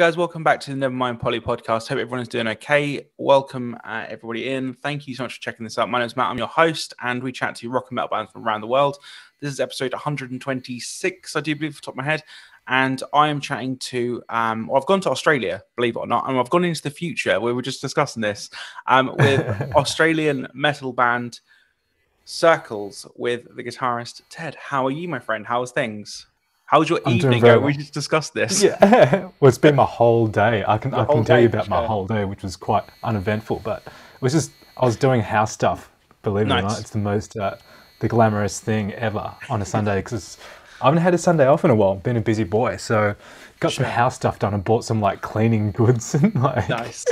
Guys, welcome back to the Nevermind Polly podcast. Hope everyone is doing okay. Welcome everybody in. Thank you so much for checking this out. My name is Matt. I'm your host, and we chat to rock and metal bands from around the world. This is episode 126, I do believe, off the top of my head. And I am chatting to, I've gone to Australia, believe it or not, and I've gone into the future. We were just discussing this with Australian metal band Circles with the guitarist Ted. How are you, my friend? How's things? How's your evening going? We just discussed this. Yeah, well, it's been my whole day. I can tell you about my whole day, which was quite uneventful. But it was just I was doing house stuff. Believe it or not, it's the most the glamorous thing ever on a Sunday because I haven't had a Sunday off in a while. Been a busy boy, so got some house stuff done and bought some like cleaning goods and like. Nice.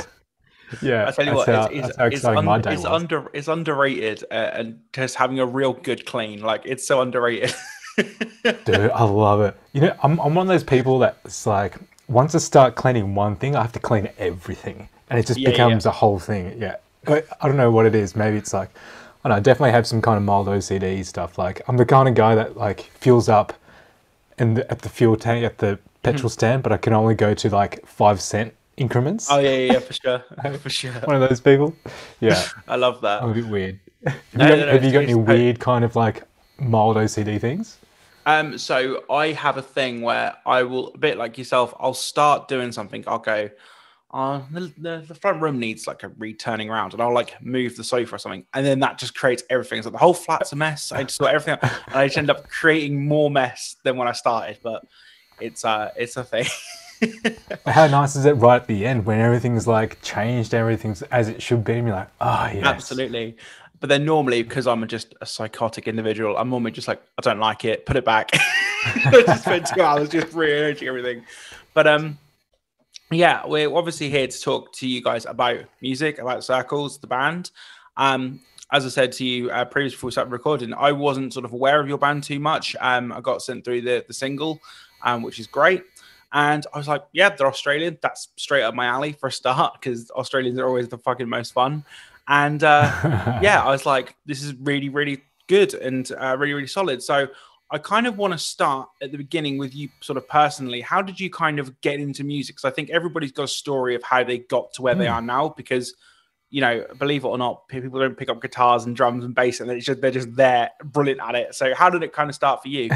Yeah, I tell you what, it's underrated and just having a real good clean. Like it's so underrated. Dude, I love it. You know, I'm one of those people that's like, once I start cleaning one thing, I have to clean everything, and it just becomes a whole thing. Yeah, I don't know what it is. Maybe it's like, I don't know. I definitely have some kind of mild OCD stuff. Like, I'm the kind of guy that like fuels up at the fuel tank at the petrol stand, but I can only go to like 5-cent increments. Oh yeah, for sure, for sure. One of those people. Yeah, I love that. I'm a bit weird. Have you got any weird kind of like mild OCD things? So I have a thing where I will, a bit like yourself, I'll start doing something. I'll go, the front room needs like a returning around, and I'll like move the sofa or something, and then that just creates everything. So the whole flat's a mess. I just sort everything out, and I just end up creating more mess than when I started. But it's a thing. How nice is it right at the end when everything's like changed, everything's as it should be, and you're like, oh yes. Absolutely. But then normally, because I'm just a psychotic individual, I'm normally just like, I don't like it, put it back. I just spend 2 hours just rearranging everything. But yeah, we're obviously here to talk to you guys about music, about Circles, the band. As I said to you previously before we started recording, I wasn't sort of aware of your band too much. I got sent through the single, which is great. And I was like, yeah, they're Australian. That's straight up my alley for a start, because Australians are always the fucking most fun. And yeah, I was like, this is really, really good and really, really solid. So I kind of want to start at the beginning with you sort of personally. How did you kind of get into music? Because I think everybody's got a story of how they got to where they are now, because, you know, believe it or not, people don't pick up guitars and drums and bass, and they're just there, brilliant at it. So how did it kind of start for you?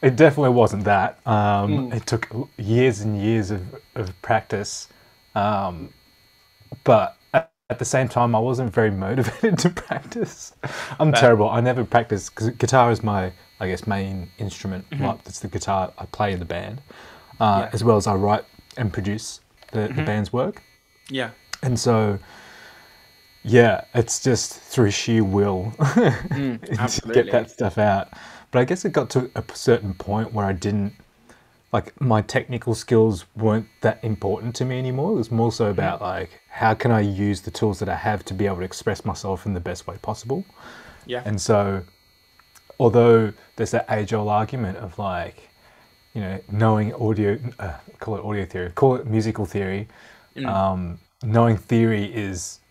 It definitely wasn't that. It took years and years of practice. But at the same time, I wasn't very motivated to practice. I'm terrible. I never practice because guitar is my, I guess, main instrument. Like, it's the guitar I play in the band, as well as I write and produce the band's work. Yeah. And so, yeah, it's just through sheer will to get that stuff out. But I guess it got to a certain point where I didn't, like, my technical skills weren't that important to me anymore. It was more so about like, how can I use the tools that I have to be able to express myself in the best way possible? Yeah. And so, although there's that age-old argument of like, you know, knowing audio, call it audio theory, call it musical theory, knowing theory is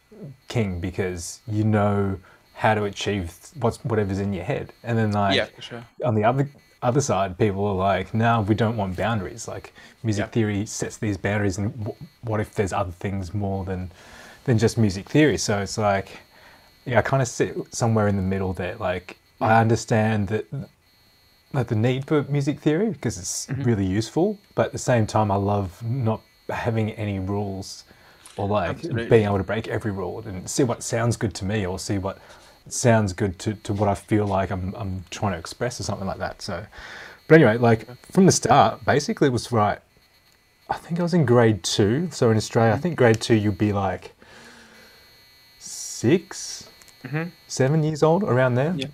king because you know how to achieve whatever's in your head. And then like, for sure. On the other side, people are like, no, we don't want boundaries. Like music theory sets these boundaries, and what if there's other things more than just music theory? So it's like, yeah, I kind of sit somewhere in the middle there. Like I understand that like the need for music theory because it's really useful, but at the same time, I love not having any rules or like being able to break every rule and see what sounds good to me or see what sounds good to what I feel like I'm trying to express or something like that. So, but anyway, like from the start, basically it was right. I think I was in grade 2. So in Australia, I think grade 2, you'd be like 6, 7 years old, around there. Yeah.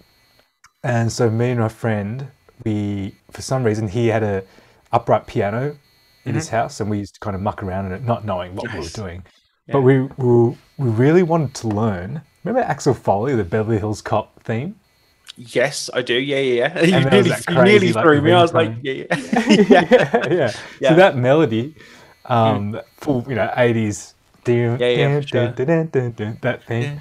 And so me and my friend, for some reason, he had a upright piano in his house, and we used to kind of muck around in it, not knowing what we were doing. Yeah. But we really wanted to learn. Remember Axel Foley, the Beverly Hills Cop theme? Yes, I do. Yeah. You nearly threw me. I was like, yeah. So that melody, full, 80s, that thing.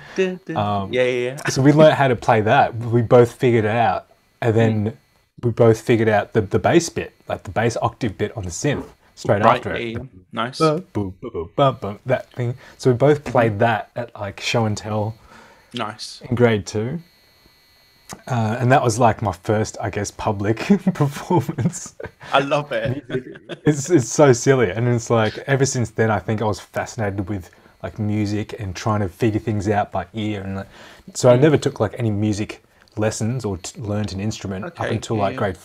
So we learned how to play that. We both figured it out, and then we both figured out the bass bit, like the bass octave bit on the synth. straight Right. after it. Yeah. Nice. That thing. So we both played that at like show and tell Nice. in grade 2. And that was like my first, I guess, public performance. I love it. It's so silly, and it's like ever since then, I think I was fascinated with like music and trying to figure things out by ear, and so I never took like any music lessons or learned an instrument up until like grade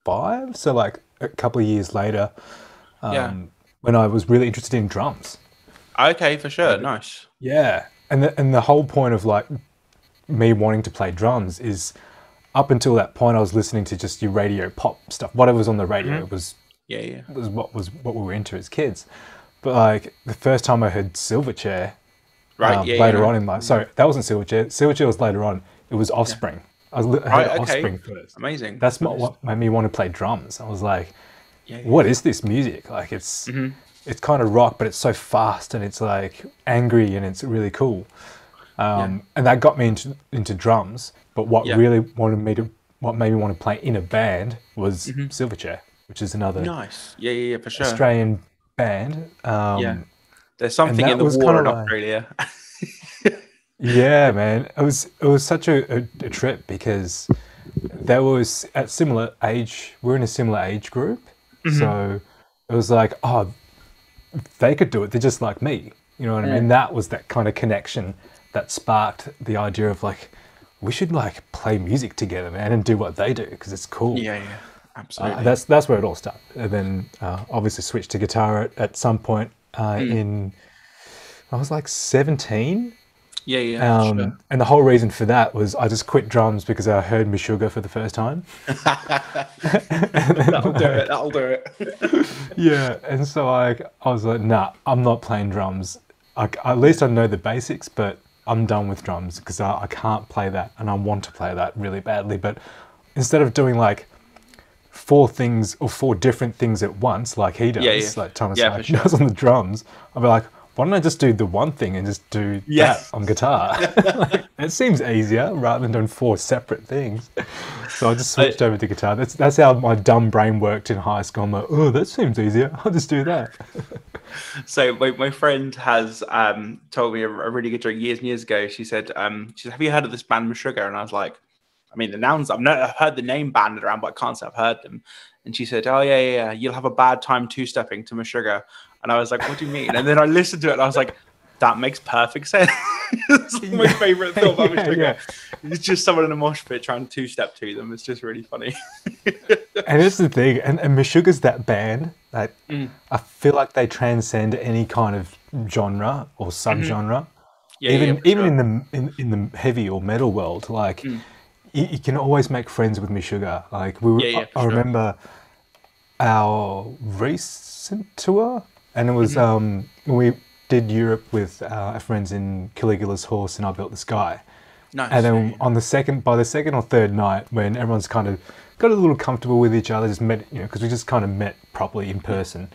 5. So like a couple of years later, when I was really interested in drums. Okay, for sure. Nice. Yeah, and the whole point of like me wanting to play drums is up until that point I was listening to just your radio pop stuff. Whatever was on the radio was what we were into as kids. But like the first time I heard Silverchair, later on in life. Sorry, that wasn't Silverchair. Silverchair was later on. It was Offspring. I heard Offspring first. Amazing. That's what made me want to play drums. I was like, what is this music? Like it's kind of rock, but it's so fast and it's like angry and it's really cool. And that got me into drums. But what really what made me want to play in a band was Silverchair, which is another for sure Australian band. There's something in the water in Australia. Yeah, man, it was such a trip because there was at similar age. We're in a similar age group, so it was like, oh, they could do it. They're just like me. You know what I mean? That was that kind of connection that sparked the idea of like, we should like play music together, man, and do what they do because it's cool. Yeah, absolutely. That's where it all started. And then obviously switched to guitar at some point I was like 17. Sure. And the whole reason for that was I just quit drums because I heard Meshuggah for the first time. That'll do it. Yeah, and so I was like, nah, I'm not playing drums. At least I know the basics, but I'm done with drums because I can't play that, and I want to play that really badly. But instead of doing like 4 different things at once, like he does, like Thomas does on the drums, I'll be like, why don't I just do the one thing and just do that on guitar? It seems easier rather than doing 4 separate things. So I just switched over to guitar. That's how my dumb brain worked in high school. I'm like, oh, that seems easier. I'll just do that. So my friend has told me a really good joke years and years ago. She said, have you heard of this band Meshuggah? And I was like, I mean, I've heard the name banded around, but I can't say I've heard them. And she said, oh, yeah, you'll have a bad time 2-stepping to Meshuggah. And I was like, what do you mean? And then I listened to it and I was like, that makes perfect sense. It's my favorite thing about Meshuggah. It's just someone in a mosh pit trying to 2-step to them. It's just really funny. And it's the thing, and Meshuggah's that band that I feel like they transcend any kind of genre or subgenre. Even in the heavy or metal world, like you can always make friends with Meshuggah. Like I remember our recent tour, and it was we did Europe with our friends in Caligula's Horse and I Built the Sky. Nice. And then by the second or third night, when everyone's kind of got a little comfortable with each other, just met, because we just kind of met properly in person,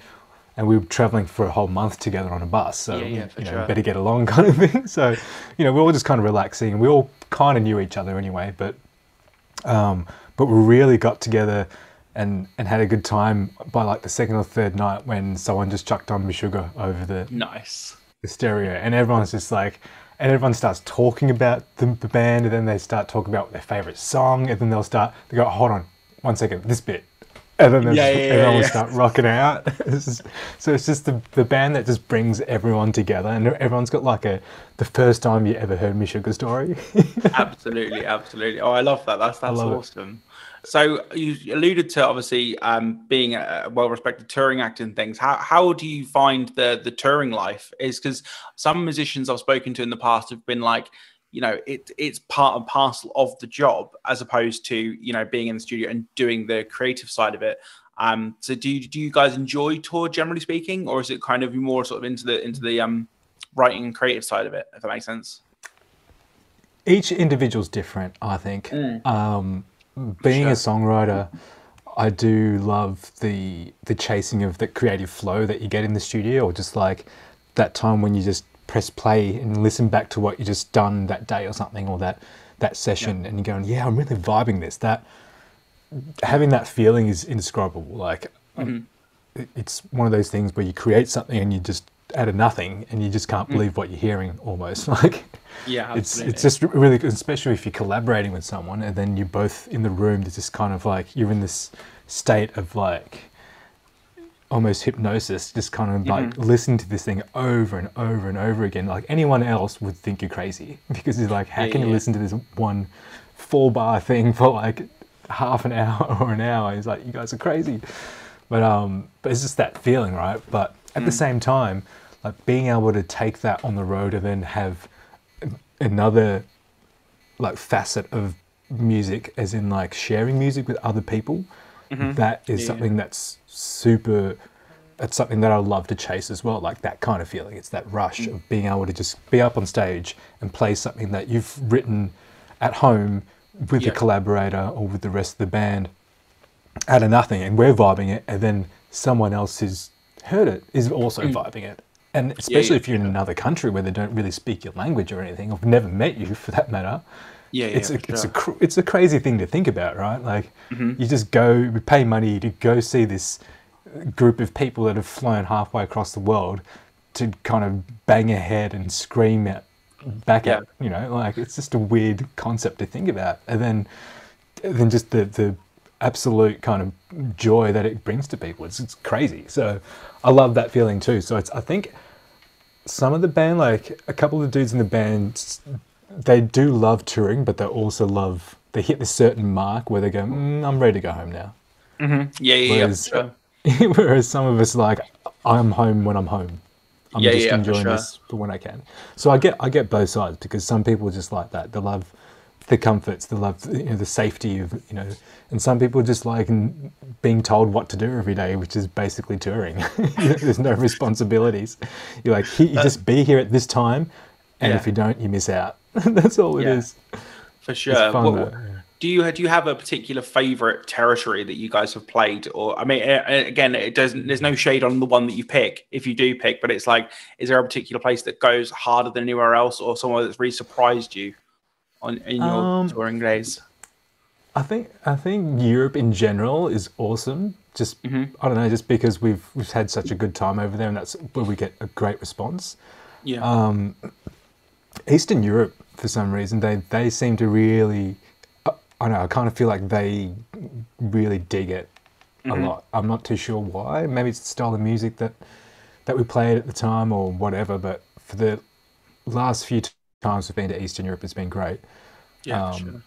and we were traveling for a whole month together on a bus, so better get along kind of thing. So, we were all just kind of relaxing, and we all kind of knew each other anyway, but we really got together and had a good time by like the second or third night when someone just chucked on Meshuggah over the stereo, and everyone's just like, and everyone starts talking about the band, and then they start talking about their favorite song, and then they go, hold on, 1 second, this bit, and then everyone will start rocking out. So it's just the band that just brings everyone together, and everyone's got like the first time you ever heard Meshuggah story. Absolutely. Oh, I love that. That's awesome. So you alluded to obviously being a well-respected touring act and things. How do you find the touring life? Is because some musicians I've spoken to in the past have been like, it's part and parcel of the job as opposed to being in the studio and doing the creative side of it. So do you guys enjoy tour generally speaking, or is it kind of more sort of into the writing and creative side of it? If that makes sense. Each individual's different, I think. Being a songwriter, I do love the chasing of the creative flow that you get in the studio, or just like that time when you just press play and listen back to what you just done that day or something, or that session, and you're going, yeah, I'm really vibing this. That having that feeling is indescribable. Like it's one of those things where you create something and you just out of nothing and you just can't believe what you're hearing almost. Like, yeah, absolutely. it's just really good, especially if you're collaborating with someone and then you're both in the room. It's just kind of like you're in this state of like almost hypnosis, just kind of like listening to this thing over and over and over again. Like anyone else would think you're crazy because it's like, how can you listen to this one 4-bar thing for like half an hour or an hour? It's like, you guys are crazy. But it's just that feeling, right? But at the same time, like being able to take that on the road and then have another like facet of music, as in like sharing music with other people, that is something that's that's something that I love to chase as well. Like that kind of feeling. It's that rush of being able to just be up on stage and play something that you've written at home with a collaborator or with the rest of the band out of nothing, and we're vibing it, and then someone else who's heard it is also vibing it. And especially if you're in another country where they don't really speak your language or anything, or never met you for that matter, it's a crazy thing to think about, right? Like you just go, we pay money to go see this group of people that have flown halfway across the world to kind of bang ahead and scream at you know, like it's just a weird concept to think about. And then just the absolute kind of joy that it brings to people. It's crazy. So I love that feeling too. So I think some of the band, like a couple of the dudes in the band, they do love touring, but they also they hit this certain mark where they go, I'm ready to go home now. Whereas some of us like, I'm home when I'm home. I'm just enjoying this for when I can. So I get both sides, because some people are just like that. They love the comforts, they love the safety of, and some people just like being told what to do every day, which is basically touring. There's no responsibilities. You're like, you just be here at this time, and if you don't, you miss out. That's all it is. For sure. Do you have a particular favorite territory that you guys have played? Or I mean, again, there's no shade on the one that you pick if you do pick, but it's like, is there a particular place that goes harder than anywhere else, or somewhere that's really surprised you in your touring days? I think Europe in general is awesome. Just I don't know, just because we've had such a good time over there, and that's where we get a great response. Eastern Europe, for some reason, they seem to really, I don't know, I kind of feel like they really dig it a lot. I'm not too sure why. Maybe it's the style of music that we played at the time or whatever, but for the last few times we've been to Eastern Europe, it's been great. For sure.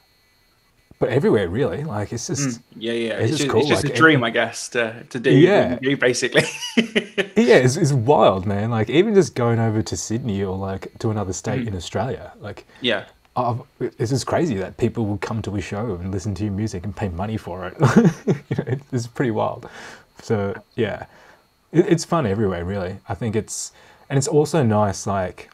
But everywhere, really, like it's just it's just, cool. It's just like, a dream, I guess, to do what you do, basically. It's wild, man. Like even just going over to Sydney or like to another state in Australia, like it's just crazy that people will come to a show and listen to your music and pay money for it. It's pretty wild. So it's fun everywhere, really. I think it's also nice, like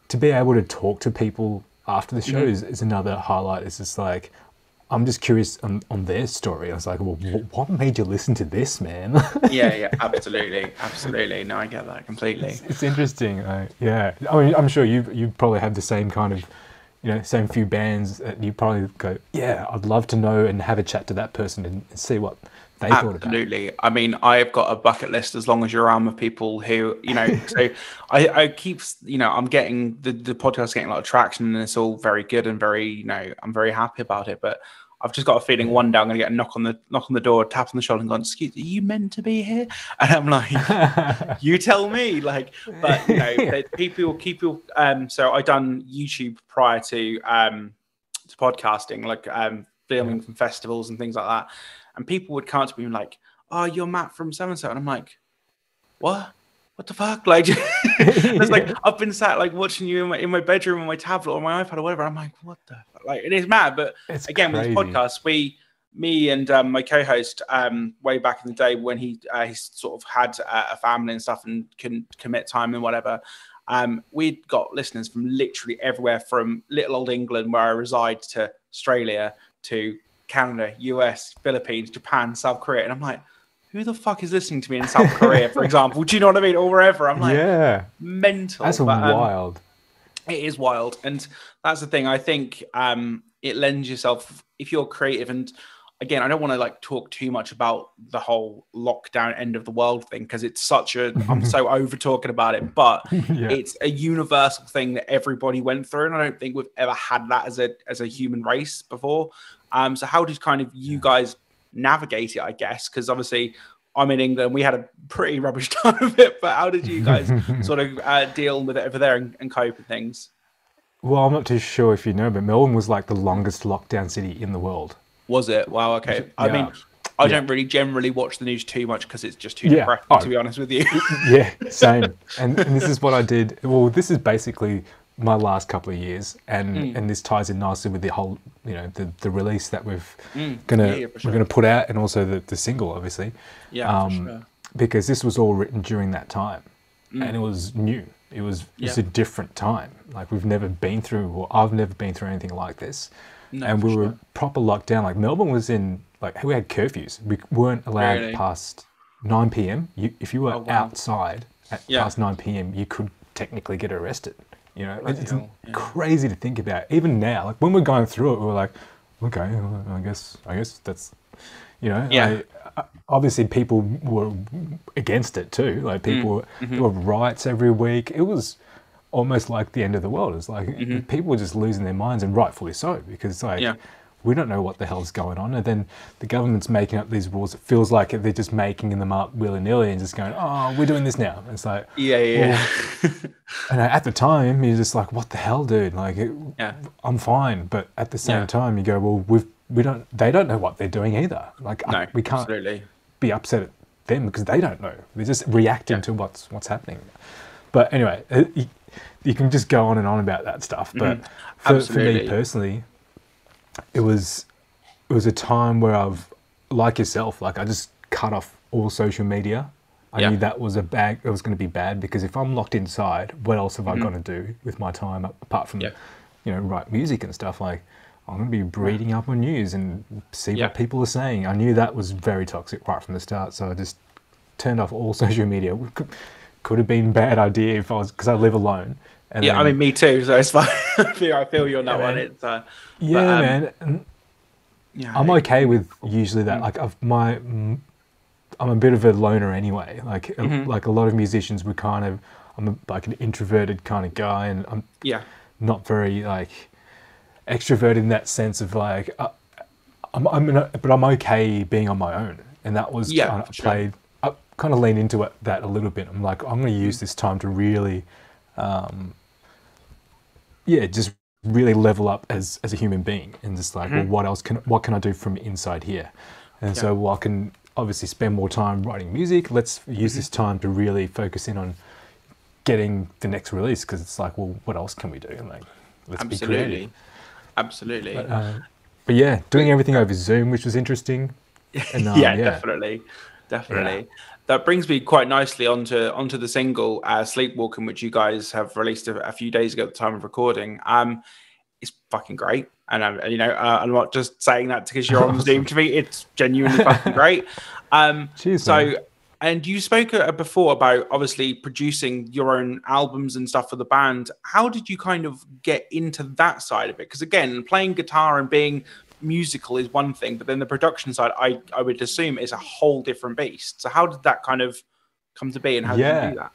to be able to talk to people after the show is another highlight. It's just like, I'm just curious on their story. I was like, well, what made you listen to this, man? Absolutely. No, I get that completely. It's interesting. I mean, I'm sure you probably have the same kind of, same few bands that you probably go, I'd love to know and have a chat to that person and see what they thought about. Absolutely. I mean, I've got a bucket list as long as you're around with people who, so I keep, I'm getting the podcast getting a lot of traction, and it's all very good and very, I'm very happy about it. But I've just got a feeling one day I'm going to get a knock on the door, tap on the shoulder, and gone, "Excuse, are you meant to be here?" And I'm like, "You tell me." Like, but people. So I done YouTube prior to podcasting, like filming from festivals and things like that. And people would come up to me and like, "Oh, you're Matt from so-and-so." And I'm like, "What? What the fuck?" Like, it's like, I've been sat like watching you in my bedroom on my tablet or my iPad or whatever. I'm like, what the fuck? Like, it is mad. But it's again, crazy. With this podcast, me and my co-host, way back in the day when he sort of had a family and stuff and couldn't commit time and whatever, we'd got listeners from literally everywhere, from little old England where I reside to Australia to Canada, US, Philippines, Japan, South Korea. And I'm like, who the fuck is listening to me in South Korea, for example? Do you know what I mean? Or wherever. I'm like, mental. That's wild. It is wild. And that's the thing. I think it lends yourself, if you're creative, and again, I don't want to like talk too much about the whole lockdown end of the world thing because it's such a, I'm so over talking about it, but Yeah. it's a universal thing that everybody went through. And I don't think we've ever had that as a human race before. So how did kind of you guys navigate it, I guess? Because obviously I'm in England, we had a pretty rubbish time of it, but how did you guys sort of deal with it over there and cope with things? Well, I'm not too sure if you know, but Melbourne was like the longest lockdown city in the world. Was it? Wow, okay. Yeah. I mean, I don't really generally watch the news too much because it's just too depressing, to be honest with you. Yeah, same. And this is what I did. Well, this is basically my last couple of years, and this ties in nicely with the whole, the release that we're gonna put out, and also the single, obviously. Yeah, for sure. Because this was all written during that time, and it was new. It was a different time. Like we've never been through, or I've never been through anything like this. No, and we were proper locked down. Like Melbourne was in, like we had curfews. We weren't allowed past 9 p.m. If you were outside at past 9 p.m, you could technically get arrested. It's crazy to think about. Even now, like when we're going through it, we're like, okay, well, I guess that's, obviously people were against it too. Like people, there were riots every week. It was almost like the end of the world. It's like people were just losing their minds, and rightfully so, because we don't know what the hell's going on. And then the government's making up these rules. It feels like they're just making them up willy-nilly and just going, oh, we're doing this now. And it's like, well, and at the time, you're just like, what the hell, dude? Like, I'm fine. But at the same time, you go, well, they don't know what they're doing either. Like, we can't be upset at them because they don't know. They're just reacting to what's happening. But anyway, you can just go on and on about that stuff. But for me personally, it was a time where like yourself, like I just cut off all social media. I knew that was it was going to be bad, because if I'm locked inside, what else have I got to do with my time apart from, write music and stuff? Like, I'm going to be reading up on news and see what people are saying. I knew that was very toxic right from the start, so I just turned off all social media. Could have been a bad idea if because I live alone. And I mean, me too. So it's fine. I feel you on that one. It's man. I'm okay with usually that. Like I'm a bit of a loner anyway. Like like a lot of musicians, I'm like an introverted kind of guy, and I'm not very like extroverted in that sense of like but I'm okay being on my own, and that was I kind of lean into that a little bit. I'm like, I'm going to use this time to really just really level up as a human being, and just like, well, what can I do from inside here? And so I can obviously spend more time writing music. Let's use this time to really focus in on getting the next release, because it's like, well, what else can we do? And like, let's be creative. Absolutely. But yeah, doing everything over Zoom, which was interesting. And, definitely. Yeah. That brings me quite nicely onto the single Sleepwalking, which you guys have released a few days ago at the time of recording. It's fucking great. And I'm not just saying that because you're on Zoom to me. It's genuinely fucking great. Cheers, so, man. And you spoke before about obviously producing your own albums and stuff for the band. How did you kind of get into that side of it? Because again, playing guitar and being musical is one thing, but then the production side, I would assume, is a whole different beast. So how did that kind of come to be, and how did you do that?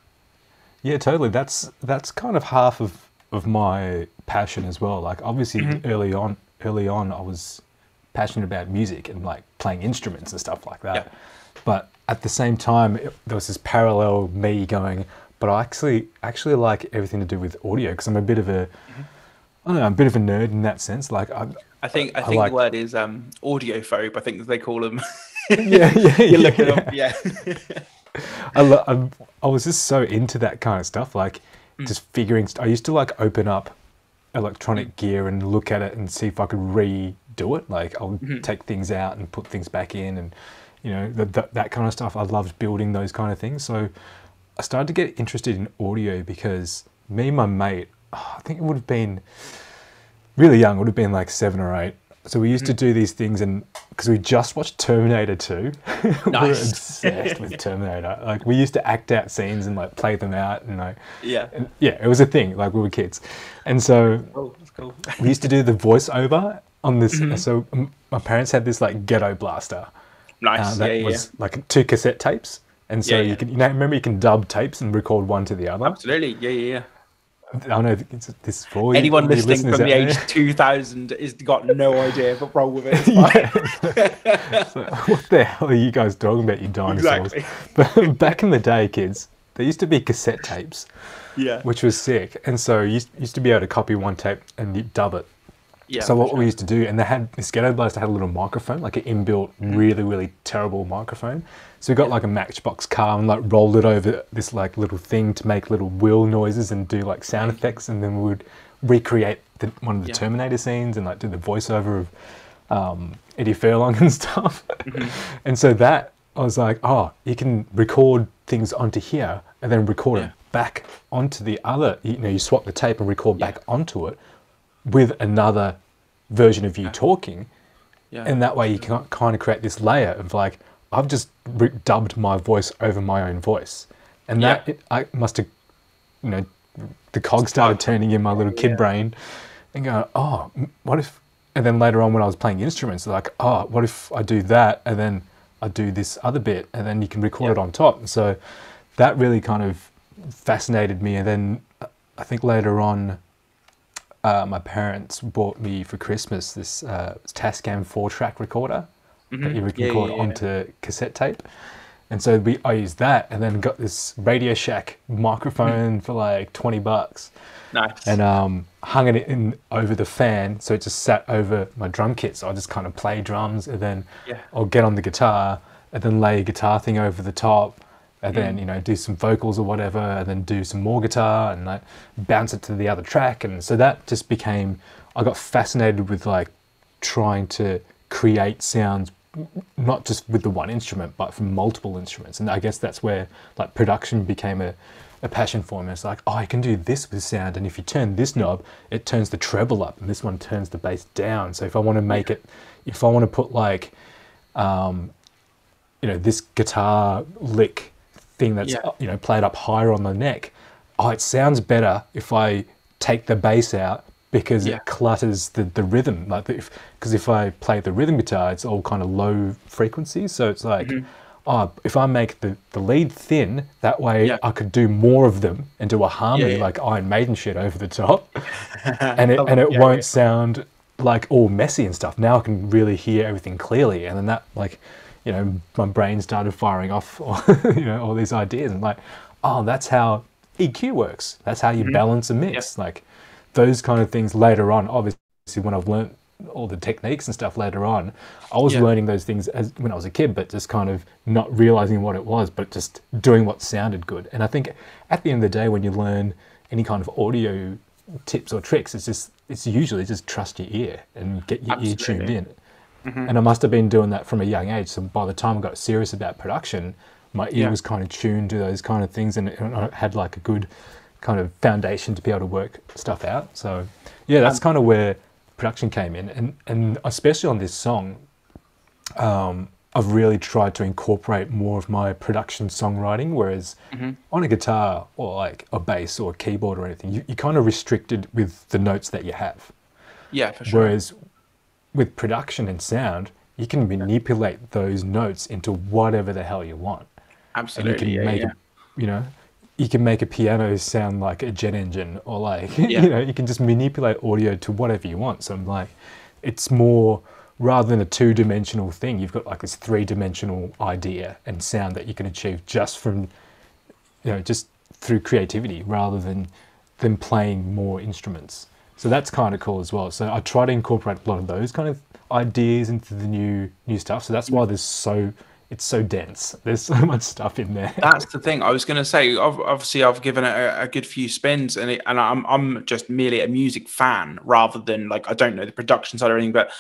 Yeah, totally. That's kind of half of my passion as well. Like obviously early on I was passionate about music and like playing instruments and stuff like that. But at the same time, there was this parallel me going, but I actually like everything to do with audio, because I'm a bit of a I don't know, I'm a bit of a nerd in that sense. Like I think the word is audiophobe. I think they call them. You look it up. Yeah. I was just so into that kind of stuff. Like just figuring. I used to like open up electronic gear and look at it and see if I could redo it. Like I'll take things out and put things back in, and that kind of stuff. I loved building those kind of things. So I started to get interested in audio because me and my mate, I think it would have been really young, it would have been like 7 or 8. So we used to do these things, and because we just watched Terminator 2, we were obsessed with Terminator. Like we used to act out scenes and like play them out, and like it was a thing. Like we were kids, and so that's cool. we used to do the voiceover on this. So my parents had this like ghetto blaster. Nice. That was like 2 cassette tapes. And so you can, remember you can dub tapes and record one to the other? Absolutely. Yeah. I know this for all anyone you listening from the age there. 2000 has got no idea, but roll with it. So, what the hell are you guys talking about, you dinosaurs? Exactly. But back in the day, kids, there used to be cassette tapes, which was sick. And so you used to be able to copy one tape and you dub it. Yeah, so what we used to do, and they had this ghetto blaster had a little microphone, like an inbuilt, really terrible microphone. So we got like a Matchbox car and like rolled it over this like little thing to make little wheel noises and do like sound effects, and then we would recreate one of the Terminator scenes and like do the voiceover of Eddie Furlong and stuff. And so that I was like, oh, you can record things onto here and then record it back onto the other. You swap the tape and record back onto it with another version of you talking, and that way you can kind of create this layer of like, I've just dubbed my voice over my own voice, and that I must have, the cogs started turning in my little kid brain, and going, oh, what if? And then later on when I was playing instruments, like, oh, what if I do that, and then I do this other bit, and then you can record it on top. And so that really kind of fascinated me, and then I think later on, my parents bought me for Christmas this Tascam 4-track recorder that you record onto cassette tape. And so I used that, and then got this Radio Shack microphone for like $20. Nice. And hung it in over the fan, so it just sat over my drum kit. So I just kind of play drums, and then I'll get on the guitar, and then lay a guitar thing over the top, and then do some vocals or whatever, and then do some more guitar and like bounce it to the other track. And so that just became, I got fascinated with like trying to create sounds not just with the one instrument but from multiple instruments. And I guess that's where like production became a passion for me. It's like, oh, I can do this with sound, and if you turn this knob, it turns the treble up, and this one turns the bass down. So if I want to make it, if I want to put like this guitar lick thing that's played up higher on the neck, oh, it sounds better if I take the bass out, because it clutters the rhythm. Like because if I play the rhythm guitar, it's all kind of low frequencies, so it's like oh, if I make the lead thin, that way I could do more of them and do a harmony like Iron Maiden shit over the top, and it won't sound like all messy and stuff. Now I can really hear everything clearly, and then that like my brain started firing off all these ideas, and like, oh, that's how EQ works. That's how you balance a mix. Like those kind of things later on, obviously when I've learned all the techniques and stuff later on, I was learning those things when I was a kid, but just kind of not realizing what it was, but just doing what sounded good. And I think at the end of the day, when you learn any kind of audio tips or tricks, it's usually just trust your ear and get your ear tuned in. And I must have been doing that from a young age. So by the time I got serious about production, my ear was kind of tuned to those kind of things, and I had like a good kind of foundation to be able to work stuff out. So yeah, that's kind of where production came in, and especially on this song, I've really tried to incorporate more of my production songwriting, whereas on a guitar or like a bass or a keyboard or anything, you're kind of restricted with the notes that you have. Yeah, for sure. Whereas with production and sound, you can manipulate those notes into whatever the hell you want. Absolutely. And you can make it, you can make a piano sound like a jet engine, or like, you can just manipulate audio to whatever you want. So I'm like, it's more, rather than a 2-dimensional thing, you've got like this 3-dimensional idea and sound that you can achieve just from, just through creativity, rather than playing more instruments. So that's kind of cool as well. So I try to incorporate a lot of those kind of ideas into the new stuff. So that's why it's so dense. There's so much stuff in there. That's the thing. I was going to say, obviously I've given it a good few spins, and I'm just merely a music fan rather than like, I don't know the production side or anything, but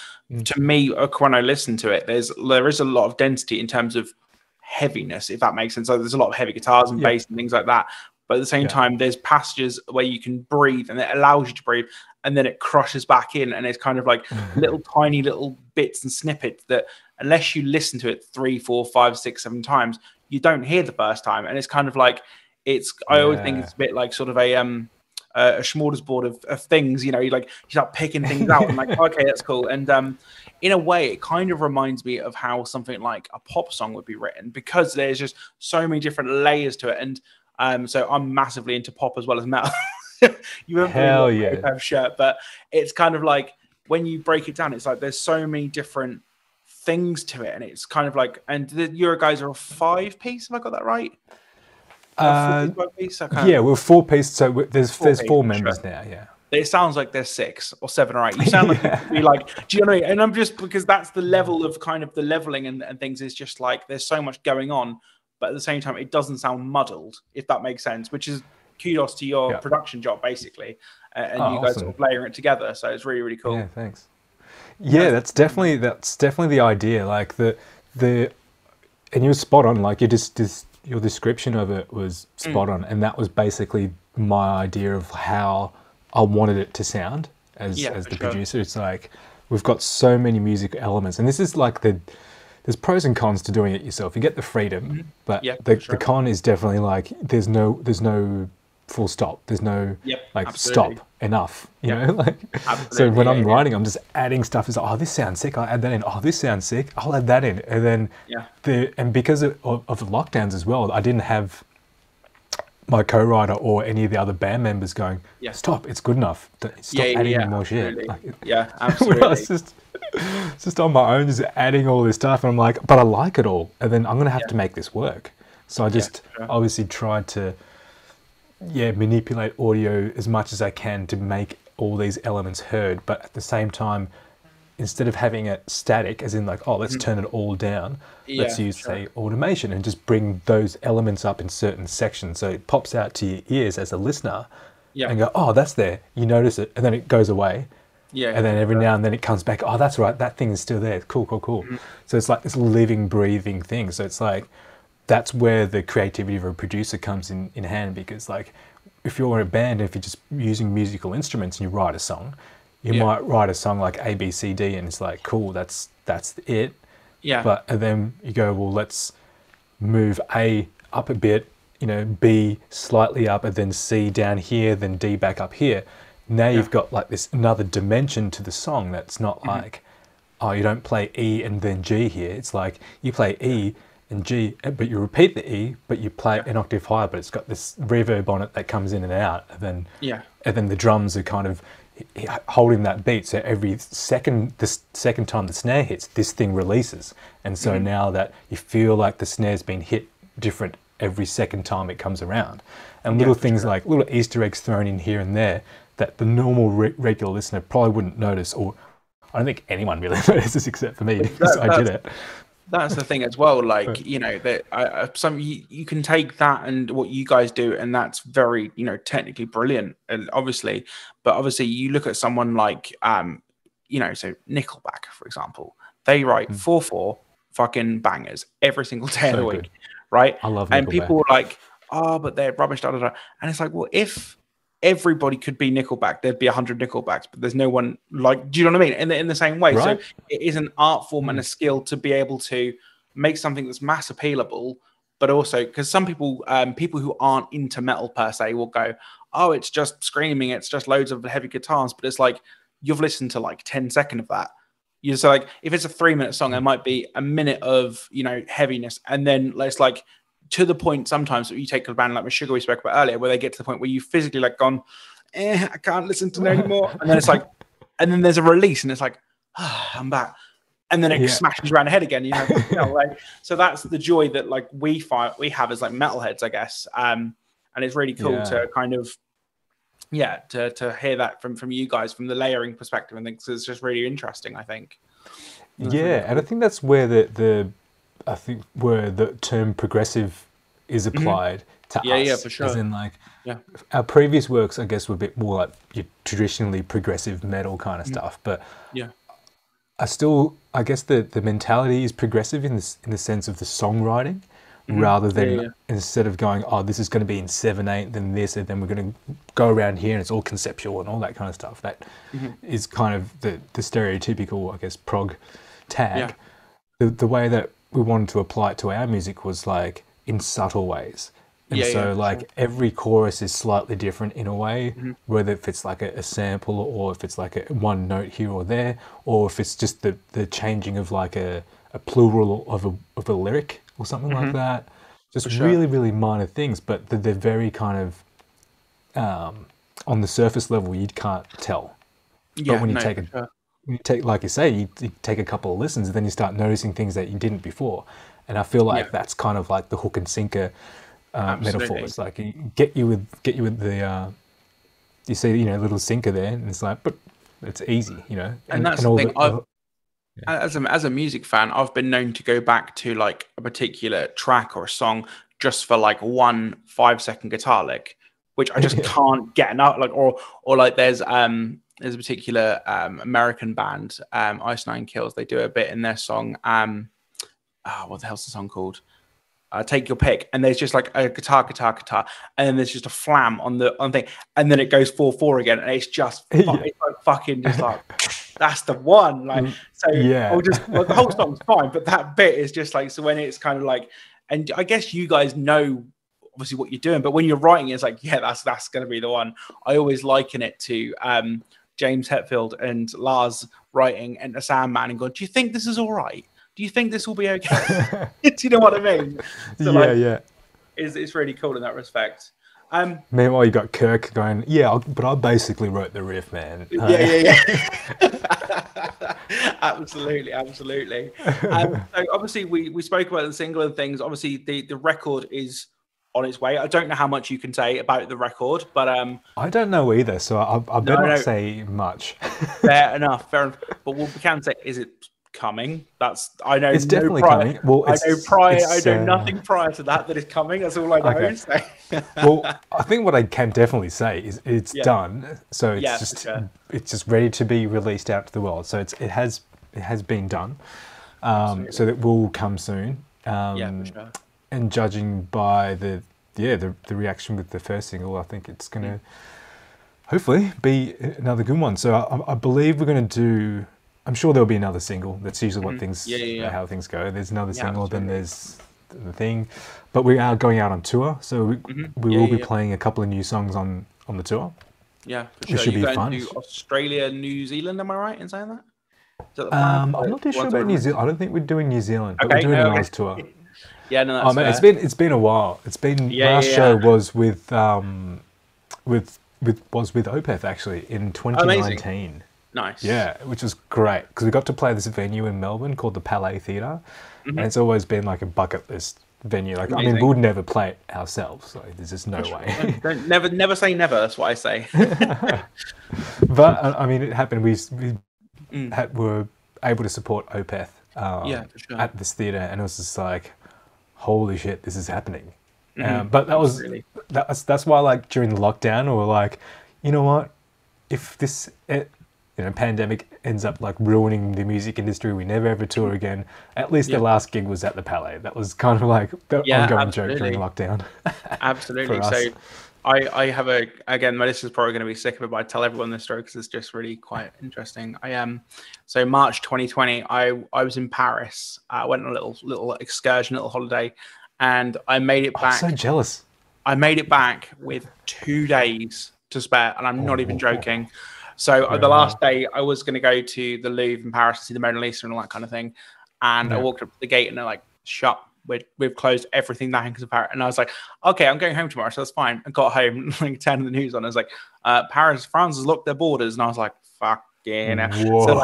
to me, when I listen to it, there is a lot of density in terms of heaviness, if that makes sense. So there's a lot of heavy guitars and bass and things like that. But at the same time, there's passages where you can breathe, and it allows you to breathe, and then it crushes back in, and it's kind of like tiny little bits and snippets that, unless you listen to it 3, 4, 5, 6, 7 times, you don't hear the first time. And it's kind of like, I always think it's a bit like sort of a a smorgasbord of things. You know, you start picking things out and like, okay, that's cool. And in a way, it kind of reminds me of how something like a pop song would be written, because there's just so many different layers to it. And so I'm massively into pop as well as metal. You wouldn't believe what shirt, but it's kind of like when you break it down, it's like there's so many different things to it, and it's kind of like, and the Euro guys are a 5-piece. Have I got that right? We're 4-piece. So there's 4 members now. Yeah. It sounds like there's 6 or 7 or 8. You sound like you could be like, do you know what I mean? And I'm just, because that's the level of kind of the leveling and things, is just like there's so much going on, but at the same time it doesn't sound muddled, if that makes sense, which is kudos to your production job basically, and you guys sort of layering it together. So it's really, really cool. Yeah, thanks. Yeah, that's definitely the idea. Like and you were spot on. Like your description of it was spot on, and that was basically my idea of how I wanted it to sound as the producer. It's like we've got so many music elements, and this is like there's pros and cons to doing it yourself. You get the freedom, but the con is definitely like there's no full stop. There's no stop enough. You know, like so when I'm writing, I'm just adding stuff. It's like, oh, this sounds sick. I'll add that in. Oh, this sounds sick. I'll add that in. And then and because of the lockdowns as well, I didn't have my co-writer or any of the other band members going, stop, it's good enough. Stop adding any more shit. Like, absolutely. I was just on my own, just adding all this stuff, and I'm like, but I like it all, and then I'm gonna have to make this work. So I just obviously tried to manipulate audio as much as I can to make all these elements heard, but at the same time, instead of having it static, as in like, oh, let's turn it all down, let's use, say, automation and just bring those elements up in certain sections. So it pops out to your ears as a listener and go, oh, that's there. You notice it, and then it goes away. And then every now and then it comes back, oh, that's right, that thing is still there. Cool. So it's like this living, breathing thing. So it's like, that's where the creativity of a producer comes in hand, because like, if you're in a band, if you're just using musical instruments and you write a song, you might write a song like A, B, C, D, and it's like, cool, that's it. But and then you go, well, let's move A up a bit, B slightly up, and then C down here, then D back up here. Now you've got like this another dimension to the song that's not like, oh, you don't play E and then G here. It's like you play E and G, but you repeat the E, but you play an octave higher, but it's got this reverb on it that comes in and out, and then the drums are kind of holding that beat. So the second time the snare hits, this thing releases, and so now that you feel like the snare's been hit different every second time it comes around, and little things like little Easter eggs thrown in here and there that the normal regular listener probably wouldn't notice, or I don't think anyone really notices except for me, because I did it. That's the thing as well. Like, that you can take that and what you guys do, and that's very, technically brilliant, and obviously you look at someone like, so Nickelback, for example, they write 4/4 fucking bangers every single day of the week, right? I love Nickelback. And people are like, oh, but they're rubbish, and it's like, well, if everybody could be Nickelback, there'd be 100 Nickelbacks, but there's no one like, do you know what I mean? In the same way. Right. So it is an art form and a skill to be able to make something that's mass appealable, but also because some people, people who aren't into metal per se will go, oh, it's just screaming, it's just loads of heavy guitars, but it's like, you've listened to like 10 seconds of that. You're so like, if it's a 3-minute song, there might be a minute of, heaviness. And then let's like, to the point sometimes that you take a band like Sugar we spoke about earlier, where they get to the point where you physically like gone, I can't listen to them anymore. And then it's like, and then there's a release and it's like, I'm back. And then it smashes around the head again, so that's the joy that like we have as like metalheads, I guess. And it's really cool to kind of, to hear that from you guys, from the layering perspective and things. It's just really interesting, I think. And I think that's where where the term progressive is applied to us. Yeah, for sure. As in like, our previous works, I guess, were a bit more like your traditionally progressive metal kind of stuff. But I guess the mentality is progressive in the sense of the songwriting, rather than instead of going, oh, this is going to be in 7/8, then this, and then we're going to go around here and it's all conceptual and all that kind of stuff. That is kind of the stereotypical, I guess, prog tag. The way that we wanted to apply it to our music was like in subtle ways. And so, for like, sure. every chorus is slightly different in a way, Mhm. whether if it's like a sample or if it's like a one note here or there, or if it's just the changing of like a plural of a lyric or something like Mhm. that. Just For sure. really, really minor things, but they're very kind of on the surface level, you can't tell. But Yeah, no, for sure. when you take, like you say, you take a couple of listens, and then you start noticing things that you didn't before. And I feel Yeah, like that's kind of like the hook and sinker metaphor. absolutely. It's like get you with the you see little sinker there, and it's like, but it's easy, And that's and the all thing. the yeah. As a music fan, I've been known to go back to like a particular track or a song just for like 1 5 second guitar lick, which I just Yeah. can't get enough. Like, or like there's a particular American band, Ice Nine Kills. They do a bit in their song. What the hell's the song called? Take your pick, and there's just like a guitar, and then there's just a flam on the thing, and then it goes 4/4 again, and it's just it's like fucking just like that's the one. Like, so Yeah. the whole song's fine, but that bit is just like, so when it's kind of like, and I guess you guys know obviously what you're doing, but when you're writing, it's like, yeah, that's going to be the one. I always liken it to James Hetfield and Lars writing Enter Sandman and going, do you think this is all right? Do you think this will be okay? Do you know what I mean? So Yeah. It's really cool in that respect. Meanwhile, you got Kirk going, yeah, but I basically wrote the riff, man. Yeah. Absolutely. So obviously we spoke about the single and things. Obviously the record is on its way. I don't know how much you can say about the record, but I don't know either, so I better not say much. Fair enough. But what we can say is it coming. I know it's definitely coming. Well, I know nothing prior to that is coming. That's all I know. Okay. So. Well, I think what I can definitely say is it's done. So it's just ready to be released out to the world. So it has been done. So that will come soon. For sure. And judging by the reaction with the first single, I think it's gonna hopefully be another good one. So I believe we're gonna do. I'm sure there'll be another single. That's usually what things, how things go. There's another single, then there's the thing. But we are going out on tour, so we will be playing a couple of new songs on the tour. Yeah, for sure. Which should be fun. To Australia, New Zealand, am I right in saying that? I'm not too sure about New Zealand. I don't think we're doing New Zealand, but we're doing an Oz tour. Yeah, no, that's fair. It's been a while. It's been last show was with Opeth actually in 2019. Amazing. Nice. Yeah, which was great because we got to play this venue in Melbourne called the Palais Theatre, and it's always been like a bucket list venue. Like, I mean, we would never play it ourselves. So there's just no way. Never say never. That's what I say. But I mean, it happened. We were able to support Opeth for sure. at this theatre, and it was just like, holy shit, this is happening. But that's why, like, during the lockdown, we were like, you know what, if this pandemic ends up like ruining the music industry, we never ever tour again. At least the last gig was at the Palais. That was kind of like the ongoing joke during lockdown. Absolutely. So I have again, my listeners are probably going to be sick of it, but I tell everyone this story because it's just really quite interesting. So March 2020, I was in Paris. I went on a little excursion, little holiday, and I made it back. I'm so jealous. I made it back with 2 days to spare, and I'm not even joking. So the last day, I was going to go to the Louvre in Paris to see the Mona Lisa and all that kind of thing. And I walked up to the gate and they're like, shut. We've closed everything that hangs in Paris. And I was like, okay, I'm going home tomorrow, so that's fine. I got home, like, turned the news on. I was like, France has locked their borders. And I was like, fuck. Yeah, so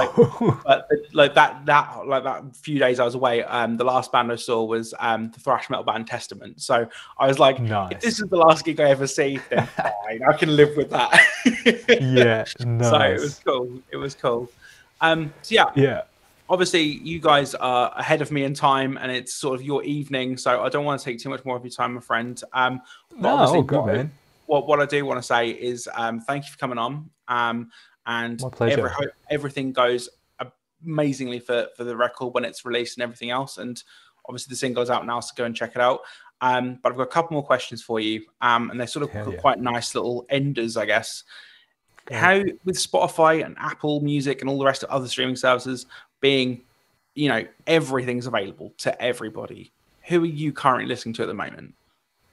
that few days I was away, the last band I saw was the thrash metal band Testament. So I was like, if this is the last gig I ever see, then fine, I can live with that. Yeah, nice. So it was cool. Obviously you guys are ahead of me in time, and it's sort of your evening, so I don't want to take too much more of your time, my friend. Man. What I do want to say is thank you for coming on. And my pleasure. Everything goes amazingly for the record when it's released and everything else. And obviously the single is out now, so go and check it out. But I've got a couple more questions for you. And they're sort of quite nice little enders, I guess. Okay. How, with Spotify and Apple Music and all the rest of other streaming services being, everything's available to everybody, who are you currently listening to at the moment?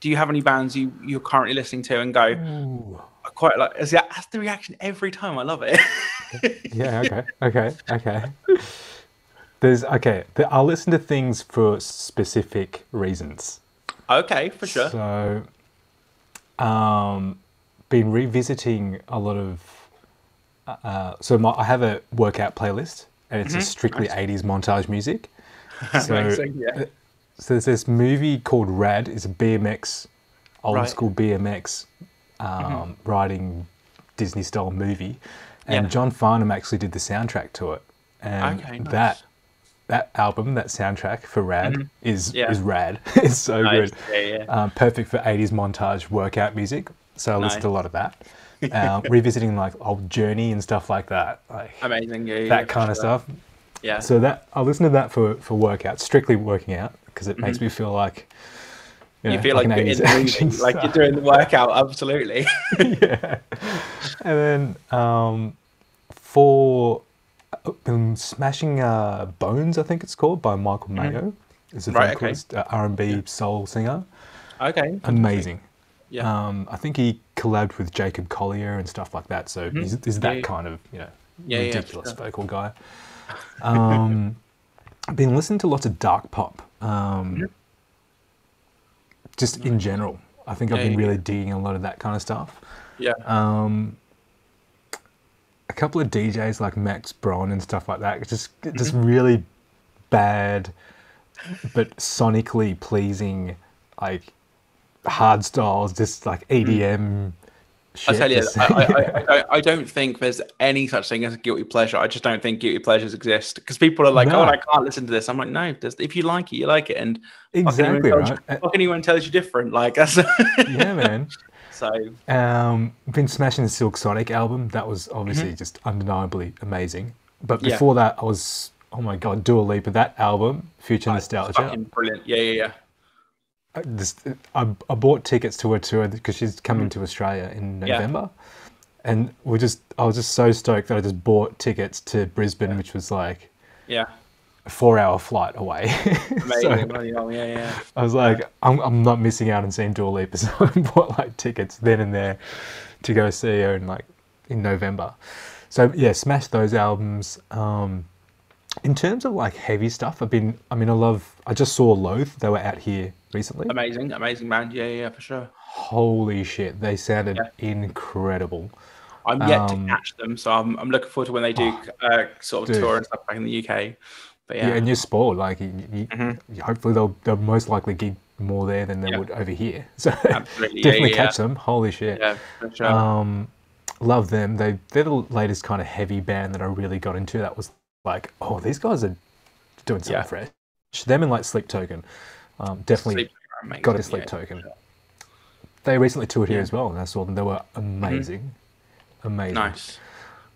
do you have any bands you're currently listening to and go, Ooh. I quite like? That's the reaction every time. I love it. Yeah. Okay. I'll listen to things for specific reasons. Okay, for sure. So, been revisiting a lot of. I have a workout playlist, and it's a strictly 80s montage music. So, Amazing, yeah. So there's this movie called Rad. It's a BMX, old school BMX, riding Disney style movie, and John Farnham actually did the soundtrack to it. And that album, that soundtrack for Rad is rad. It's so good. Yeah. Perfect for 80s montage workout music. So I listen to a lot of that. Revisiting like old Journey and stuff like that. Like amazing. That kind of stuff. Yeah. So that I'll listen to that for workouts, strictly working out, because it makes me feel like you feel like you're in the movie, like you're doing the workout. Absolutely. Yeah. And then for Smashing Bones, I think it's called, by Michael Mayo. It's a vocalist, R&B soul singer. Okay. Amazing. Yeah. I think he collabed with Jacob Collier and stuff like that. So he's that kind of ridiculous vocal guy. I've been listening to lots of dark pop. Just in general, I think I've been really digging a lot of that kind of stuff. Yeah. A couple of DJs like Max Braun and stuff like that. Just really bad, but sonically pleasing, like hard styles, just like EDM. I tell you, I don't think there's any such thing as a guilty pleasure. I just don't think guilty pleasures exist, because people are like, "Oh, I can't listen to this." I'm like, "No, if you like it, you like it." And exactly right. Fucking anyone tells you different, like that's yeah, man. So, been smashing the Silk Sonic album. That was obviously just undeniably amazing. But before that, I was, oh my god, Dua Lipa. That album, Future Nostalgia, fucking brilliant. Yeah. I bought tickets to her tour because she's coming to Australia in November, and I was just so stoked that I just bought tickets to Brisbane, which was like a 4-hour flight away. Amazing. I was like, I'm not missing out on seeing Dua Lipa, so I bought like tickets then and there to go see her in November. So yeah, smashed those albums. In terms of like heavy stuff, I just saw Loathe. They were out here recently. Amazing band. Yeah, for sure. Holy shit, they sounded incredible. I'm yet to catch them, so I'm looking forward to when they do sort of tour and stuff back in the UK. But yeah, and you're spoiled. Like, hopefully they'll most likely gig more there than they would over here. So definitely catch them. Holy shit. Yeah, for sure. Love them. They're the latest kind of heavy band that I really got into. That was like, oh, these guys are doing something fresh. Them and like Sleep Token. Definitely got a Sleep Token. Sure. They recently toured here as well, and I saw them. They were amazing. Amazing. Nice.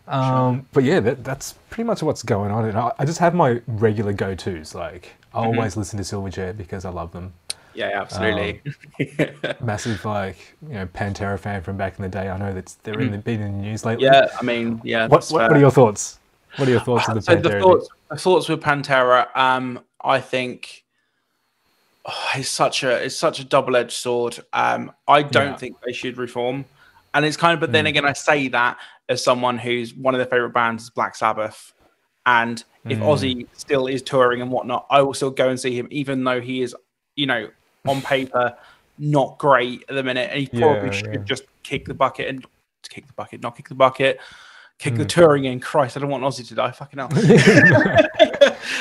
But yeah, that's pretty much what's going on. And I just have my regular go-tos. Like, I always listen to Silverchair because I love them. Yeah, absolutely. Massive, Pantera fan from back in the day. I know that they're been in the news lately. Yeah, I mean, yeah. What are your thoughts? What are your thoughts on the Pantera? The thoughts with Pantera, I think it's such a double-edged sword. I don't think they should reform. And it's kind of, but then again, I say that as someone who's one of their favorite bands is Black Sabbath. And if Ozzy still is touring and whatnot, I will still go and see him, even though he is, on paper, not great at the minute. And he probably should just kick the bucket, kick the touring in. Christ, I don't want Ozzy to die. Fucking hell.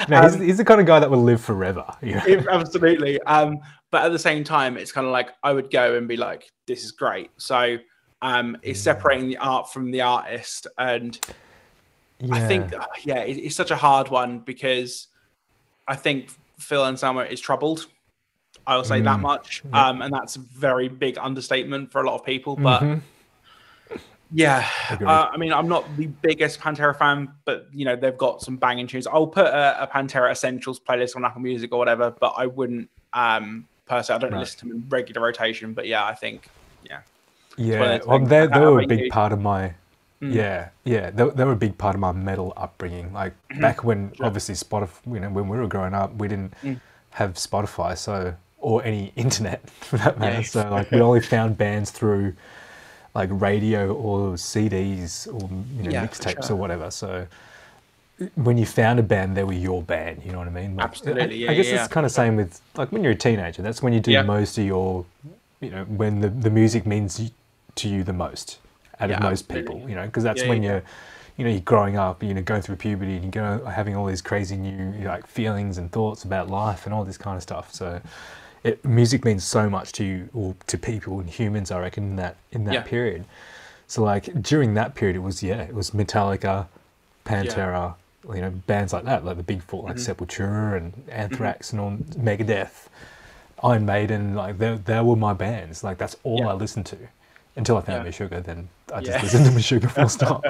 No, he's the kind of guy that will live forever. Absolutely. But at the same time, it's kind of like I would go and be like, this is great. So it's separating the art from the artist. And I think, it's such a hard one, because I think Phil Anselmo is troubled. I will say that much. And that's a very big understatement for a lot of people. But I'm not the biggest Pantera fan, but they've got some banging tunes. I'll put a Pantera Essentials playlist on Apple Music or whatever, but I wouldn't personally. I don't listen to them in regular rotation. But yeah, I think well, they were a big part of my they were a big part of my metal upbringing. Like back when obviously Spotify, when we were growing up, we didn't have Spotify, so or any internet for that matter. So like we only found bands through like radio or CDs or mixtapes or whatever. So when you found a band, they were your band. You know what I mean? Like, Absolutely. I guess it's kind of same with like when you're a teenager. That's when you do most of your, when the music means to you the most out of most people. Because that's when you're growing up, going through puberty, and you're having all these crazy new like feelings and thoughts about life and all this kind of stuff. So, music means so much to you or to people and humans, I reckon, in that period. So, like during that period, it was Metallica, Pantera, bands like that, like the big four, like Sepultura and Anthrax and all, Megadeth, Iron Maiden, like they were my bands. Like that's all I listened to. Until I found Meshuggah, then I just listened to Meshuggah full stop.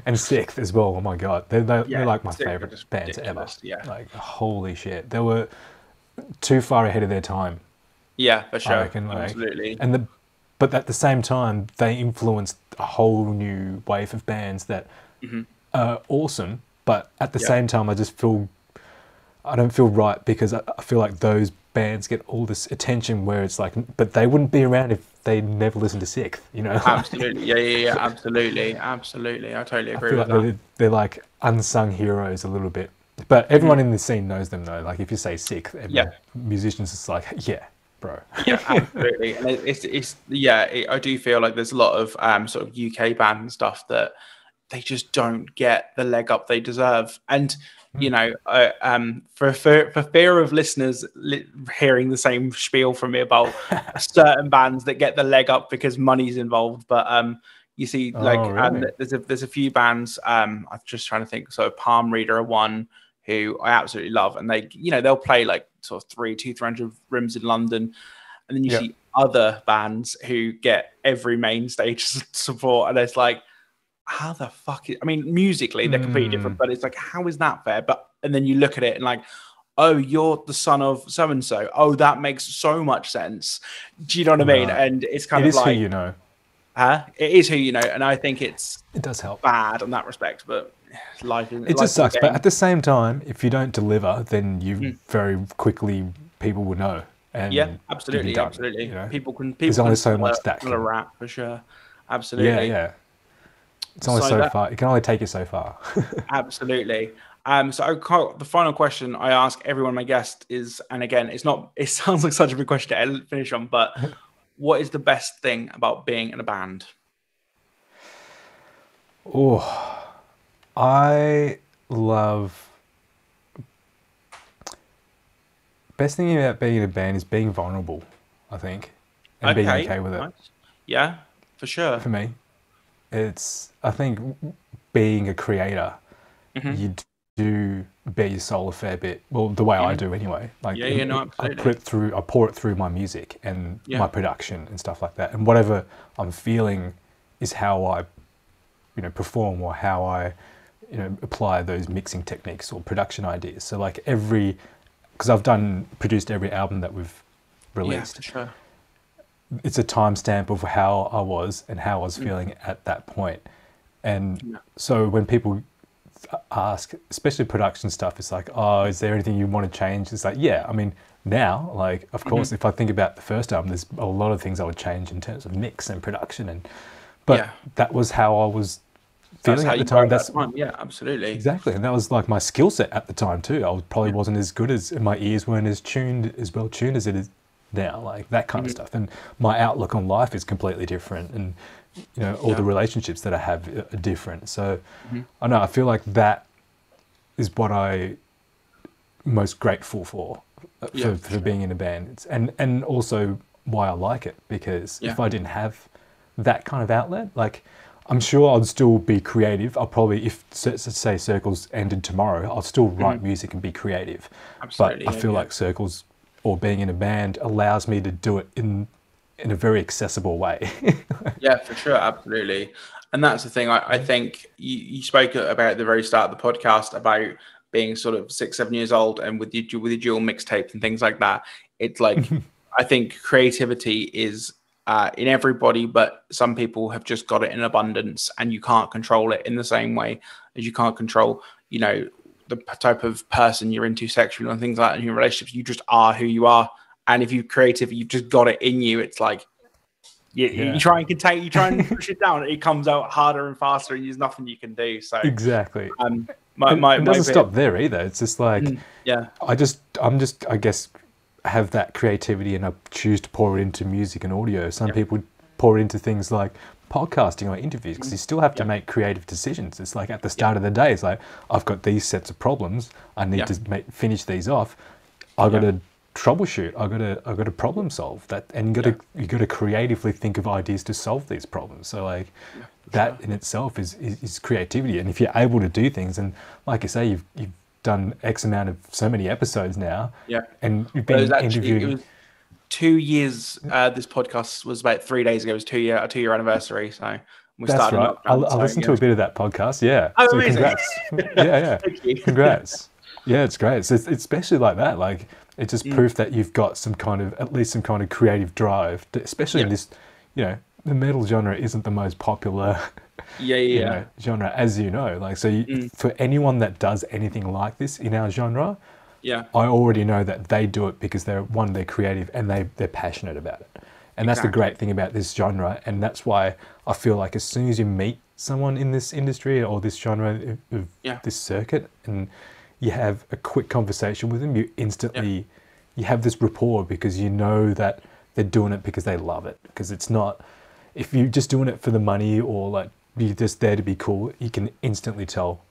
And Sixth as well. Oh my god, they're like my favorite bands ever. Yeah. Like holy shit, they were too far ahead of their time. Yeah, for sure. I reckon, absolutely. But at the same time, they influenced a whole new wave of bands that are awesome. But at the same time, I don't feel right because I feel like those bands get all this attention where it's like, but they wouldn't be around if they never listened to Sixth, Absolutely, yeah, absolutely. I totally agree with that. They're like unsung heroes a little bit, but everyone in the scene knows them though. Like if you say Sixth, musicians, it's like, bro. Yeah, absolutely. And I do feel like there's a lot of sort of UK band and stuff that they just don't get the leg up they deserve, and for fear of listeners hearing the same spiel from me about certain bands that get the leg up because money's involved, but you see, really? There's a few bands. I'm just trying to think. So Palm Reader are one who I absolutely love, and they'll play like sort of 300 rooms in London, and then you see other bands who get every main stage support, and it's like, how the fuck musically they're completely different, but it's like, how is that fair? And then you look at it and like, oh, you're the son of so and so. Oh, that makes so much sense. Do you know what I mean? And it's kind of like, it is who you know. It is who you know, and I think it does help bad in that respect, but life is. It just sucks. But at the same time, if you don't deliver, then you very quickly people will know. And absolutely. People can. There's only so much that can rap for sure. Absolutely. Yeah. It's only so far. It can only take you so far. Absolutely. So the final question I ask everyone my guest is, and again, it sounds like such a big question to finish on, but what is the best thing about being in a band? Oh, I love. Best thing about being in a band is being vulnerable, I think, and being okay with it. Nice. Yeah, for sure. For me. I think being a creator, you do bare your soul a fair bit. Well, the way I do anyway. Like absolutely. I pour it through my music and my production and stuff like that. And whatever I'm feeling is how I, perform, or how I, apply those mixing techniques or production ideas. So like because I've produced every album that we've released. Yeah, for sure. It's a timestamp of how I was and how I was feeling at that point. And so when people ask, especially production stuff, it's like, oh, is there anything you want to change? It's like, now, like, of course, if I think about the first album, there's a lot of things I would change in terms of mix and production. But that was how I was feeling at the time. Yeah, absolutely. Exactly. And that was like my skill set at the time too. I probably wasn't as good as, my ears weren't as well tuned as it is now, like that kind of stuff. And my outlook on life is completely different, and all the relationships that I have are different. So I feel like that is what I'm most grateful for being in a band, and also why I like it, because if I didn't have that kind of outlet, like, I'm sure I'd still be creative. I'll probably, if say Circles ended tomorrow, I'll still write music and be creative. Absolutely. But I feel like Circles, or being in a band, allows me to do it in a very accessible way. Yeah, for sure. Absolutely. And that's the thing. I think you spoke about at the very start of the podcast about being sort of 6-7 years old, and with your dual mixtapes and things like that. It's like, I think creativity is in everybody, but some people have just got it in abundance, and you can't control it in the same way as you can't control, the type of person you're into sexually and things like that in your relationships. You just are who you are. And if you're creative, you've just got it in you. It's like you try and contain, you try and push it down. It comes out harder and faster, and there's nothing you can do. So exactly. It doesn't stop there either. It's just like I guess have that creativity, and I choose to pour it into music and audio. Some people pour it into things like podcasting or interviews, because you still have to make creative decisions. It's like at the start of the day, it's like, I've got these sets of problems, I need to finish these off. I've got to troubleshoot. I've got to problem solve that, and you got to creatively think of ideas to solve these problems. So like that in itself is creativity. And if you're able to do things, and like you say, you've done X amount of so many episodes now, and you've been interviewing. It was 2 years. This podcast was about 3 days ago. It was a 2 year anniversary. So we that's started. Right. I listened to a bit of that podcast. Yeah. Oh, so amazing. Congrats. Yeah. Thank you. Congrats. Yeah, it's great. So it's especially like that. Like it's just proof that you've got at least some kind of creative drive, especially in this. You know, the metal genre isn't the most popular. Genre, as you know. Like so, for anyone that does anything like this in our genre. Yeah, I already know that they do it because they're creative and they're passionate about it. And that's the great thing about this genre. And that's why I feel like as soon as you meet someone in this industry or this genre of this circuit, and you have a quick conversation with them, you instantly, you have this rapport, because you know that they're doing it because they love it. Because it's not, if you're just doing it for the money or like you're just there to be cool, you can instantly tell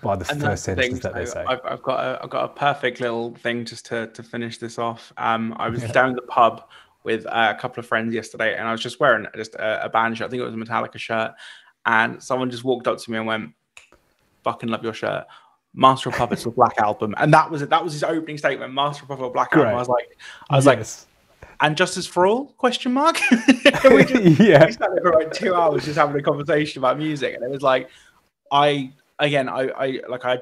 by the first sentence that they say. I've got a perfect little thing just to finish this off. I was down at the pub with a couple of friends yesterday, and I was just wearing just a band shirt. I think it was a Metallica shirt, and someone just walked up to me and went, "Fucking love your shirt. Master of Puppets with Black Album." And that was it. That was his opening statement. Master of Puppets with Black Album. I was like, and Justice for All? Question mark. We sat there for like 2 hours just having a conversation about music, and it was like, I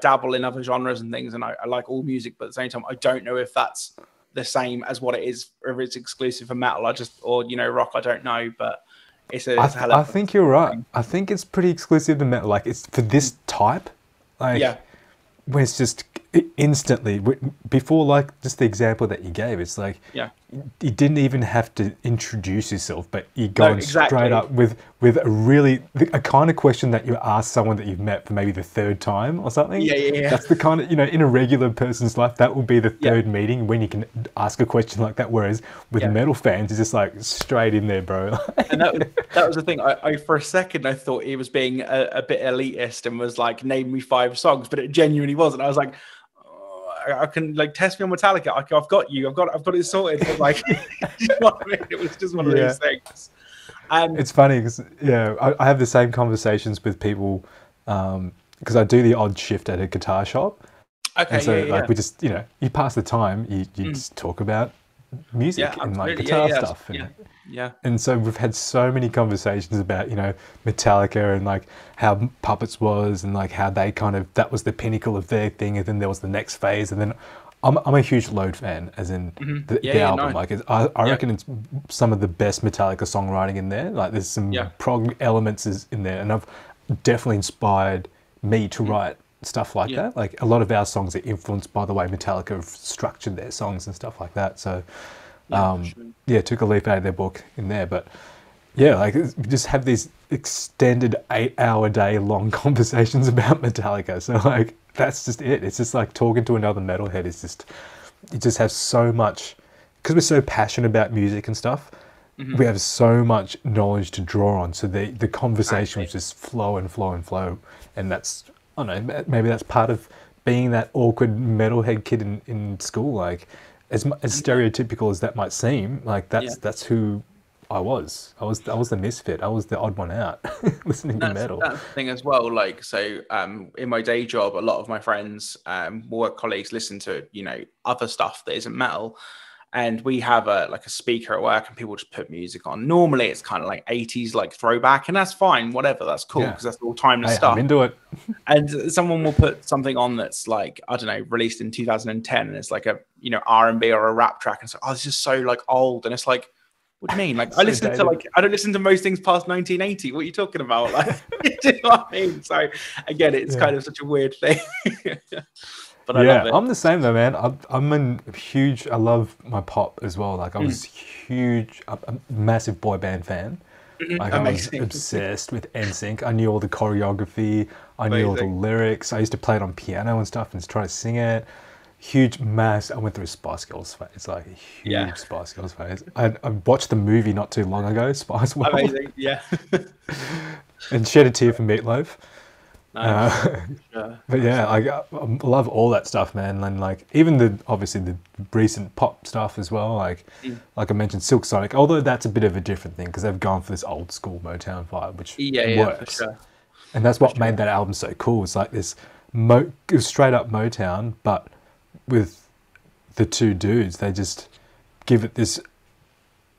dabble in other genres and things, and I like all music, but at the same time, I don't know if that's the same as what it is, or if it's exclusive for metal. Rock. I don't know, but it's a hell of I think you're right. I think it's pretty exclusive to metal. Like it's for this type. Like when it's just instantly before, like just the example that you gave, it's like you didn't even have to introduce yourself, but you're going straight up with a kind of question that you ask someone that you've met for maybe the third time or something. That's the kind of, in a regular person's life, that will be the third meeting when you can ask a question like that. Whereas with metal fans, it's just like straight in there, bro. And that was the thing. I for a second I thought he was being a bit elitist and was like, name me 5 songs, but it genuinely wasn't. I was like, I can like test me on Metallica. I've got you. I've got it sorted. But like, you know what I mean? It was just one of those things. It's funny because I have the same conversations with people because I do the odd shift at a guitar shop. Okay. And so we just you pass the time. You just talk about music and like guitar stuff. And so we've had so many conversations about Metallica and like how Puppets was and like how they that was the pinnacle of their thing, and then there was the next phase, and then I'm a huge Load fan, as in the album. Like I reckon it's some of the best Metallica songwriting in there. Like there's some prog elements in there, and I've definitely inspired me to write stuff like that. Like a lot of our songs are influenced by the way Metallica have structured their songs and stuff like that. So took a leaf out of their book in there, but like we just have these extended 8-hour day long conversations about Metallica. So like that's just it. It's just like talking to another metalhead. You just have so much, because we're so passionate about music and stuff. We have so much knowledge to draw on. So the conversations just flow and flow and flow, and that's, I don't know, maybe that's part of being that awkward metalhead kid in school. Like as stereotypical as that might seem, like that's who I was. I was the misfit. I was the odd one out listening to metal. That's the thing as well. Like, so in my day job, a lot of my friends, work colleagues, listen to other stuff that isn't metal. And we have a speaker at work, and people just put music on. Normally, it's kind of like 80s, like throwback, and that's fine, whatever, that's cool, because that's all timeless stuff. I'm into it. And someone will put something on that's like, I don't know, released in 2010, and it's like a R&B or a rap track, and it's like, oh, this is so like old, and it's like, What do you mean? Like, So I listen to dated. I don't listen to most things past 1980. What are you talking about? Like, do you know what I mean? So again, it's kind of such a weird thing. But I love it. I'm the same though, man. I'm a huge. I love my pop as well. Like I was huge, a massive boy band fan. Like I was Amazing. obsessed with NSYNC. I knew all the choreography. I knew all the Amazing. lyrics. I used to play it on piano and stuff and try to sing it. Huge mass. I went through a Spice Girls phase, like a huge Spice Girls phase. I watched the movie not too long ago, Spice World, Amazing. Yeah. and shed a tear for Meatloaf. Nice. Sure. But yeah, I love all that stuff, man. And like even obviously the recent pop stuff as well. Like I mentioned, Silk Sonic. Although that's a bit of a different thing because they've gone for this old school Motown vibe, which works. For sure. And that's what made that album so cool. It's like this straight up Motown, but with the two dudes, they just give it this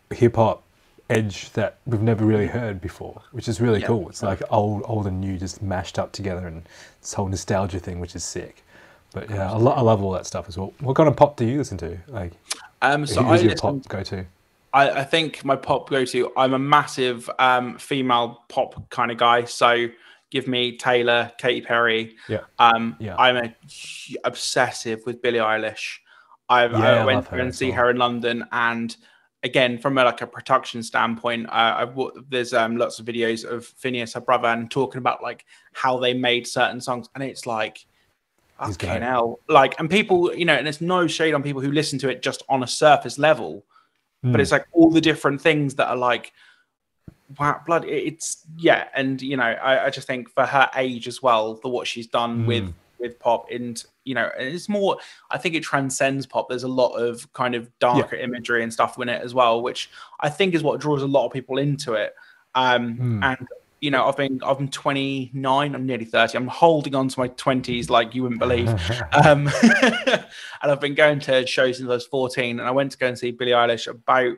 hip hop edge that we've never really heard before, which is really cool. It's like old and new just mashed up together, and this whole nostalgia thing, which is sick. But yeah, I love all that stuff as well. What kind of pop do you listen to? Like, So who's your pop go-to? I think my pop go-to. I'm a massive female pop kind of guy. So give me Taylor, Katy Perry. I'm obsessive with Billie Eilish. I went to see her in London, and again, from a production standpoint, there's lots of videos of Phineas, her brother, and talking about like how they made certain songs, and it's like, okay, now, like, and people, and it's no shade on people who listen to it just on a surface level, but it's like all the different things that are like, wow, blood. And I just think for her age as well, what she's done with pop, and it's more, I think it transcends pop. There's a lot of kind of darker imagery and stuff in it as well, which I think is what draws a lot of people into it. And I'm 29, I'm nearly 30. I'm holding on to my 20s like you wouldn't believe. And I've been going to shows since I was 14, and I went to go and see Billie Eilish about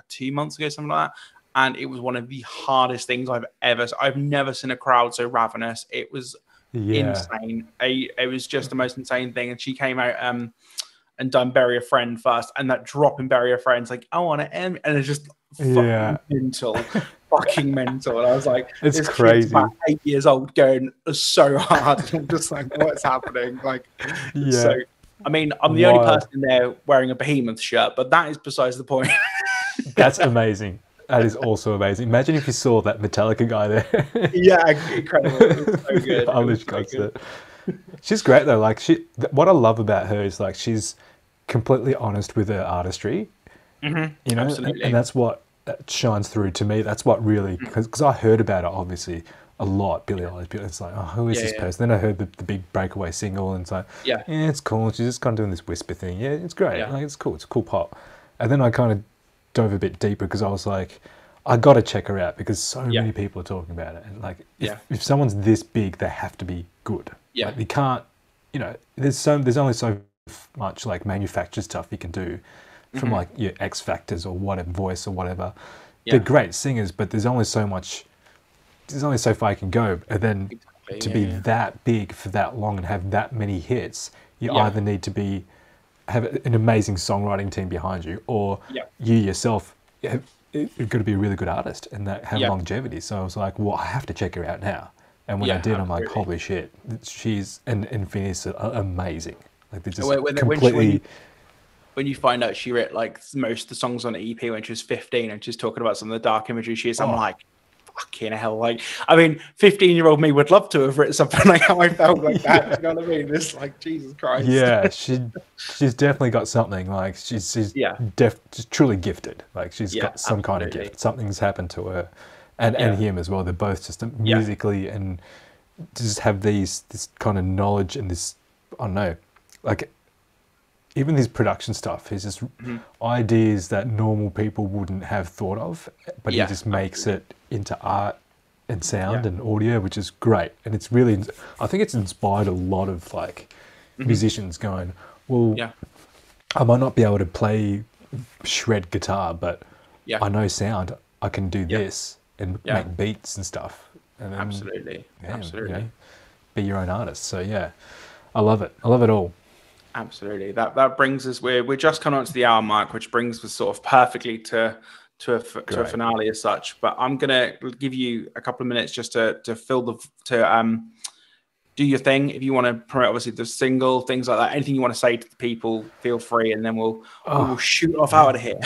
2 months ago, something like that. And it was one of the hardest things I've never seen a crowd so ravenous. It was insane. It was just the most insane thing. And she came out and done Bury a Friend first, and that drop in Bury a Friend's like, I want to end, and it's just fucking mental. Fucking mental. And I was like, it's crazy. About 8 years old going so hard. And I'm just like, what's happening? Like, so I mean, I'm the only person there wearing a Behemoth shirt, but that is besides the point. That's amazing. That is also amazing. Imagine if you saw that Metallica guy there. Yeah, incredible. It was so good. Polish concert. She's great though. Like what I love about her is like she's completely honest with her artistry. Absolutely. And that's what shines through to me. That's what really, because I heard about it obviously a lot. Billie Eilish. It's like, oh, who is this person? Then I heard the big breakaway single, and it's like, yeah, it's cool. She's just kind of doing this whisper thing. Yeah, it's great. Like, it's cool. It's a cool pop. And then I kind of dove a bit deeper because I was like, I got to check her out because so many people are talking about it. And like, if someone's this big, they have to be good. Yeah, like, they can't. There's only so much like manufactured stuff you can do from like your X Factors or whatever, Voice or whatever. They're great singers, but there's only so much. There's only so far you can go, and then to be that big for that long and have that many hits, you either need to have an amazing songwriting team behind you, or you yourself you've got to be a really good artist and that have longevity. So I was like, well, I have to check her out now. And when I did, I'm like, holy shit, she's and Phineas are amazing. Like they're just completely. When you find out she wrote like most of the songs on the EP when she was 15, and she's talking about some of the dark imagery she is, I'm like, fucking hell. Like, I mean, 15-year-old me would love to have written something like how I felt like that. You know what I mean? It's like, Jesus Christ. Yeah, she's definitely got something. Like, she's truly gifted. Like, she's got some kind of gift. Something's happened to her. And him as well. They're both just musically and just have this kind of knowledge and this, I don't know, like, even his production stuff, he's just ideas that normal people wouldn't have thought of, but he just makes it into art and sound and audio, which is great. And it's really, I think it's inspired a lot of like musicians going, well, I might not be able to play shred guitar, but I know sound. I can do this and make beats and stuff. And then, absolutely. Be your own artist. So yeah, I love it. I love it all. Absolutely. That brings us, we're just coming on to the hour mark, which brings us sort of perfectly to to a finale as such. But I'm gonna give you a couple of minutes just to do your thing. If you want to promote, obviously, the single, things like that, anything you want to say to the people, feel free, and then we will shoot off out of here.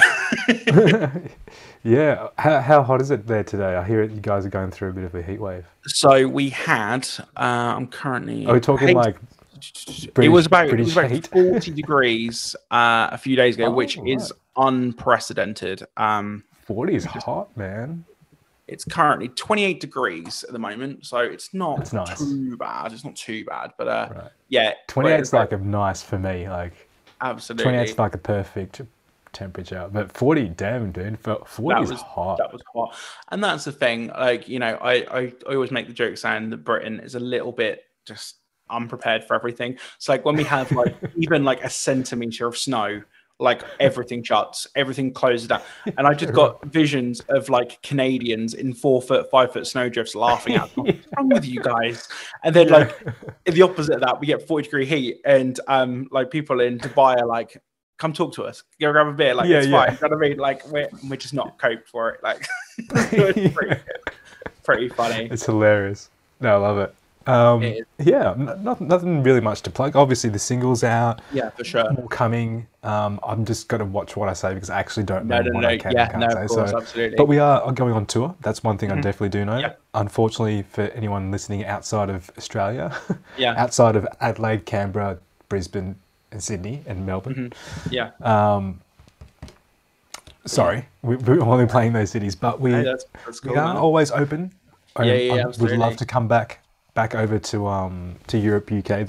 Yeah. How hot is it there today? I hear you guys are going through a bit of a heat wave. So we had. I'm currently. Are we talking like? It was about 40 degrees a few days ago, which is unprecedented. 40 is hot, man. It's currently 28 degrees at the moment, so it's not too bad. It's not too bad, but yeah, 28 is like a nice for me. Like absolutely, 28 is like a perfect temperature, but 40, damn, dude, 40 is hot. That was hot, and that's the thing. Like, you know, I always make the joke saying that Britain is a little bit just unprepared for everything. It's like when we have like even like a centimeter of snow, like everything shuts, everything closes down. And I just got visions of like Canadians in 4 foot, 5 foot snowdrifts laughing at me. What's wrong with you guys? And then like the opposite of that, we get 40-degree heat, and like people in Dubai are like, come talk to us, go grab a beer. Like it's fine. You know what I mean? Like we're just not coped for it. Like it's pretty funny. It's hilarious. No, I love it. Yeah, nothing really much to plug. Obviously, the single's out. Yeah, for sure. More coming. I'm just going to watch what I say because I actually don't know what I can and can't say. Of course, absolutely. But we are going on tour. That's one thing I definitely do know. Yeah. Unfortunately, for anyone listening outside of Australia, yeah, outside of Adelaide, Canberra, Brisbane, and Sydney, and Melbourne. Yeah. Sorry, we're only playing those cities, but that's cool, we are always open. I would love to come back over to Europe, UK.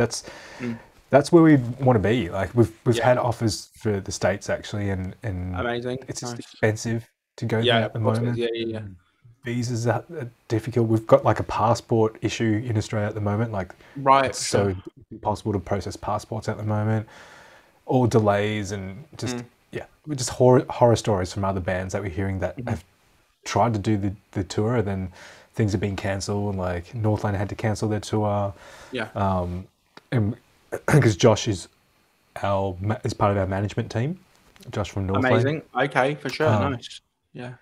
That's where we want to be. Like we've had offers for the States actually, and amazing. It's just expensive to go there at the moment. Yeah. Visas are difficult. We've got like a passport issue in Australia at the moment. Like it's so impossible to process passports at the moment. All delays and just just horror stories from other bands that we're hearing that have tried to do the tour and then things have been cancelled. Like Northland had to cancel their tour. And because Josh is part of our management team. Josh from Northland. Amazing. Okay, for sure. Nice. Yeah.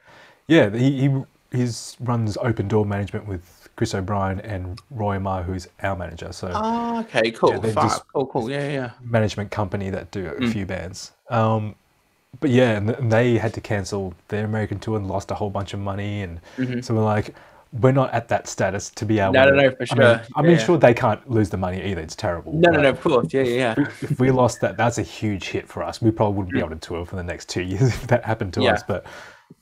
Yeah, he runs Open Door Management with Chris O'Brien and Roy Marr, who's our manager. So okay, cool. Yeah, cool. Yeah. Management company that do a few bands. But yeah, and they had to cancel their American tour and lost a whole bunch of money, and so we're like, we're not at that status to be able to... No, for sure. I mean, sure, they can't lose the money either. It's terrible. No, of course. Yeah. If we lost that, that's a huge hit for us. We probably wouldn't be able to tour for the next 2 years if that happened to us. But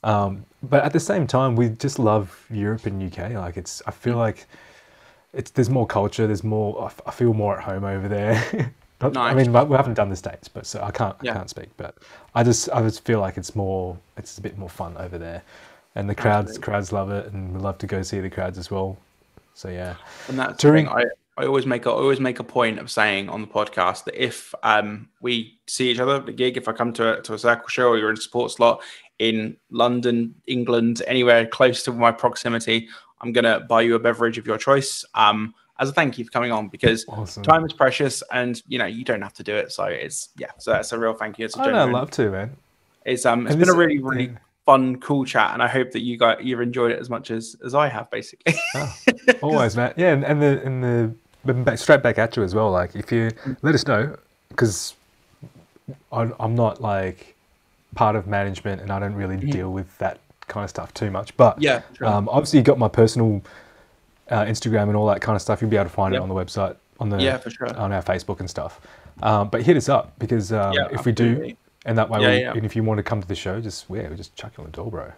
at the same time, we just love Europe and UK. Like I feel like there's more culture. There's more... I feel more at home over there. Nice. I mean, we haven't done the States, but so I can't speak. But I just feel like it's a bit more fun over there. And the crowds love it, and we love to go see the crowds as well. So yeah, and that's the thing. I always make a point of saying on the podcast that if we see each other at the gig, if I come to a circle show or you're in a support slot in London, England, anywhere close to my proximity, I'm gonna buy you a beverage of your choice as a thank you for coming on, because time is precious, and you don't have to do it. So so that's a real thank you. I'd love to, man. It's been a really fun, cool chat, and I hope that you've enjoyed it as much as I have, basically. Always, man. Yeah, and straight back at you as well. Like, if you let us know, because I'm not like part of management, and I don't really deal with that kind of stuff too much. But obviously, you got my personal Instagram and all that kind of stuff. You'll be able to find it on the website, on our Facebook and stuff. But hit us up, because if we do. And that way, and if you want to come to the show, just chuck it on the door, bro.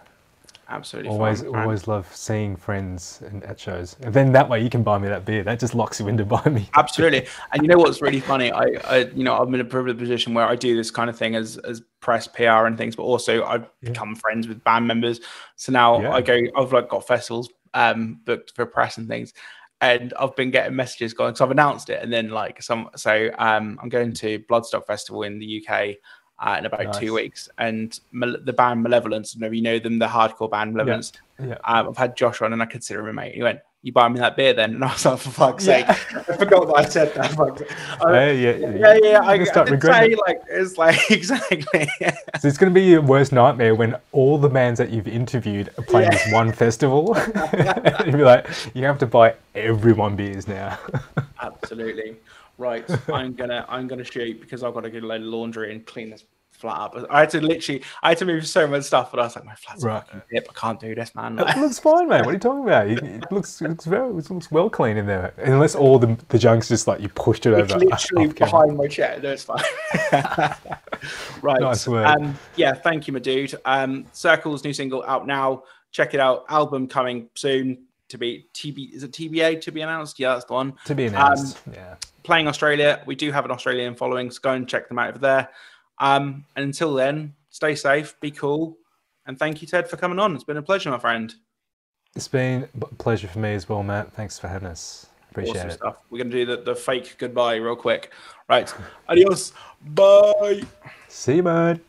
Absolutely. Always love seeing friends at shows. And then that way you can buy me that beer. That just locks you into buying me. Absolutely. And you know what's really funny? I'm in a privileged position where I do this kind of thing as press, PR, and things, but also I've become friends with band members. So now I've got festivals booked for press and things. And I've been getting messages going, because I've announced it, and then I'm going to Bloodstock Festival in the UK. In about 2 weeks, and the band Malevolence, you know them, the hardcore band Malevolence. I've had Josh on, and I consider him a mate. He went, you buy me that beer then? And I was like, for fuck's sake, I forgot that I said that. I did say, like, it's like, exactly. So it's going to be your worst nightmare when all the bands that you've interviewed are playing this one festival. You'd be like, you have to buy everyone beers now. Absolutely. Right. I'm gonna shoot because I've got to get a load of laundry and clean this flat up. I had to move so much stuff, but I was like, my flat's fucking dip. I can't do this, man. It looks fine, mate. What are you talking about? It looks well clean in there. Unless all the junk's just like you pushed it over. It's literally behind my chair. No, it's fine. Right. Nice work. Yeah, thank you, my dude. Circle's new single out now. Check it out. Album coming soon to be is it TBA to be announced? Yeah, that's the one. To be announced. Yeah. Playing Australia. We do have an Australian following, so go and check them out over there. And until then, stay safe, be cool, and thank you, Ted, for coming on. It's been a pleasure, my friend. It's been a pleasure for me as well, Matt. Thanks for having us. Appreciate awesome it. Stuff. We're going to do the fake goodbye real quick. Right. Adios. Bye. See you, bud.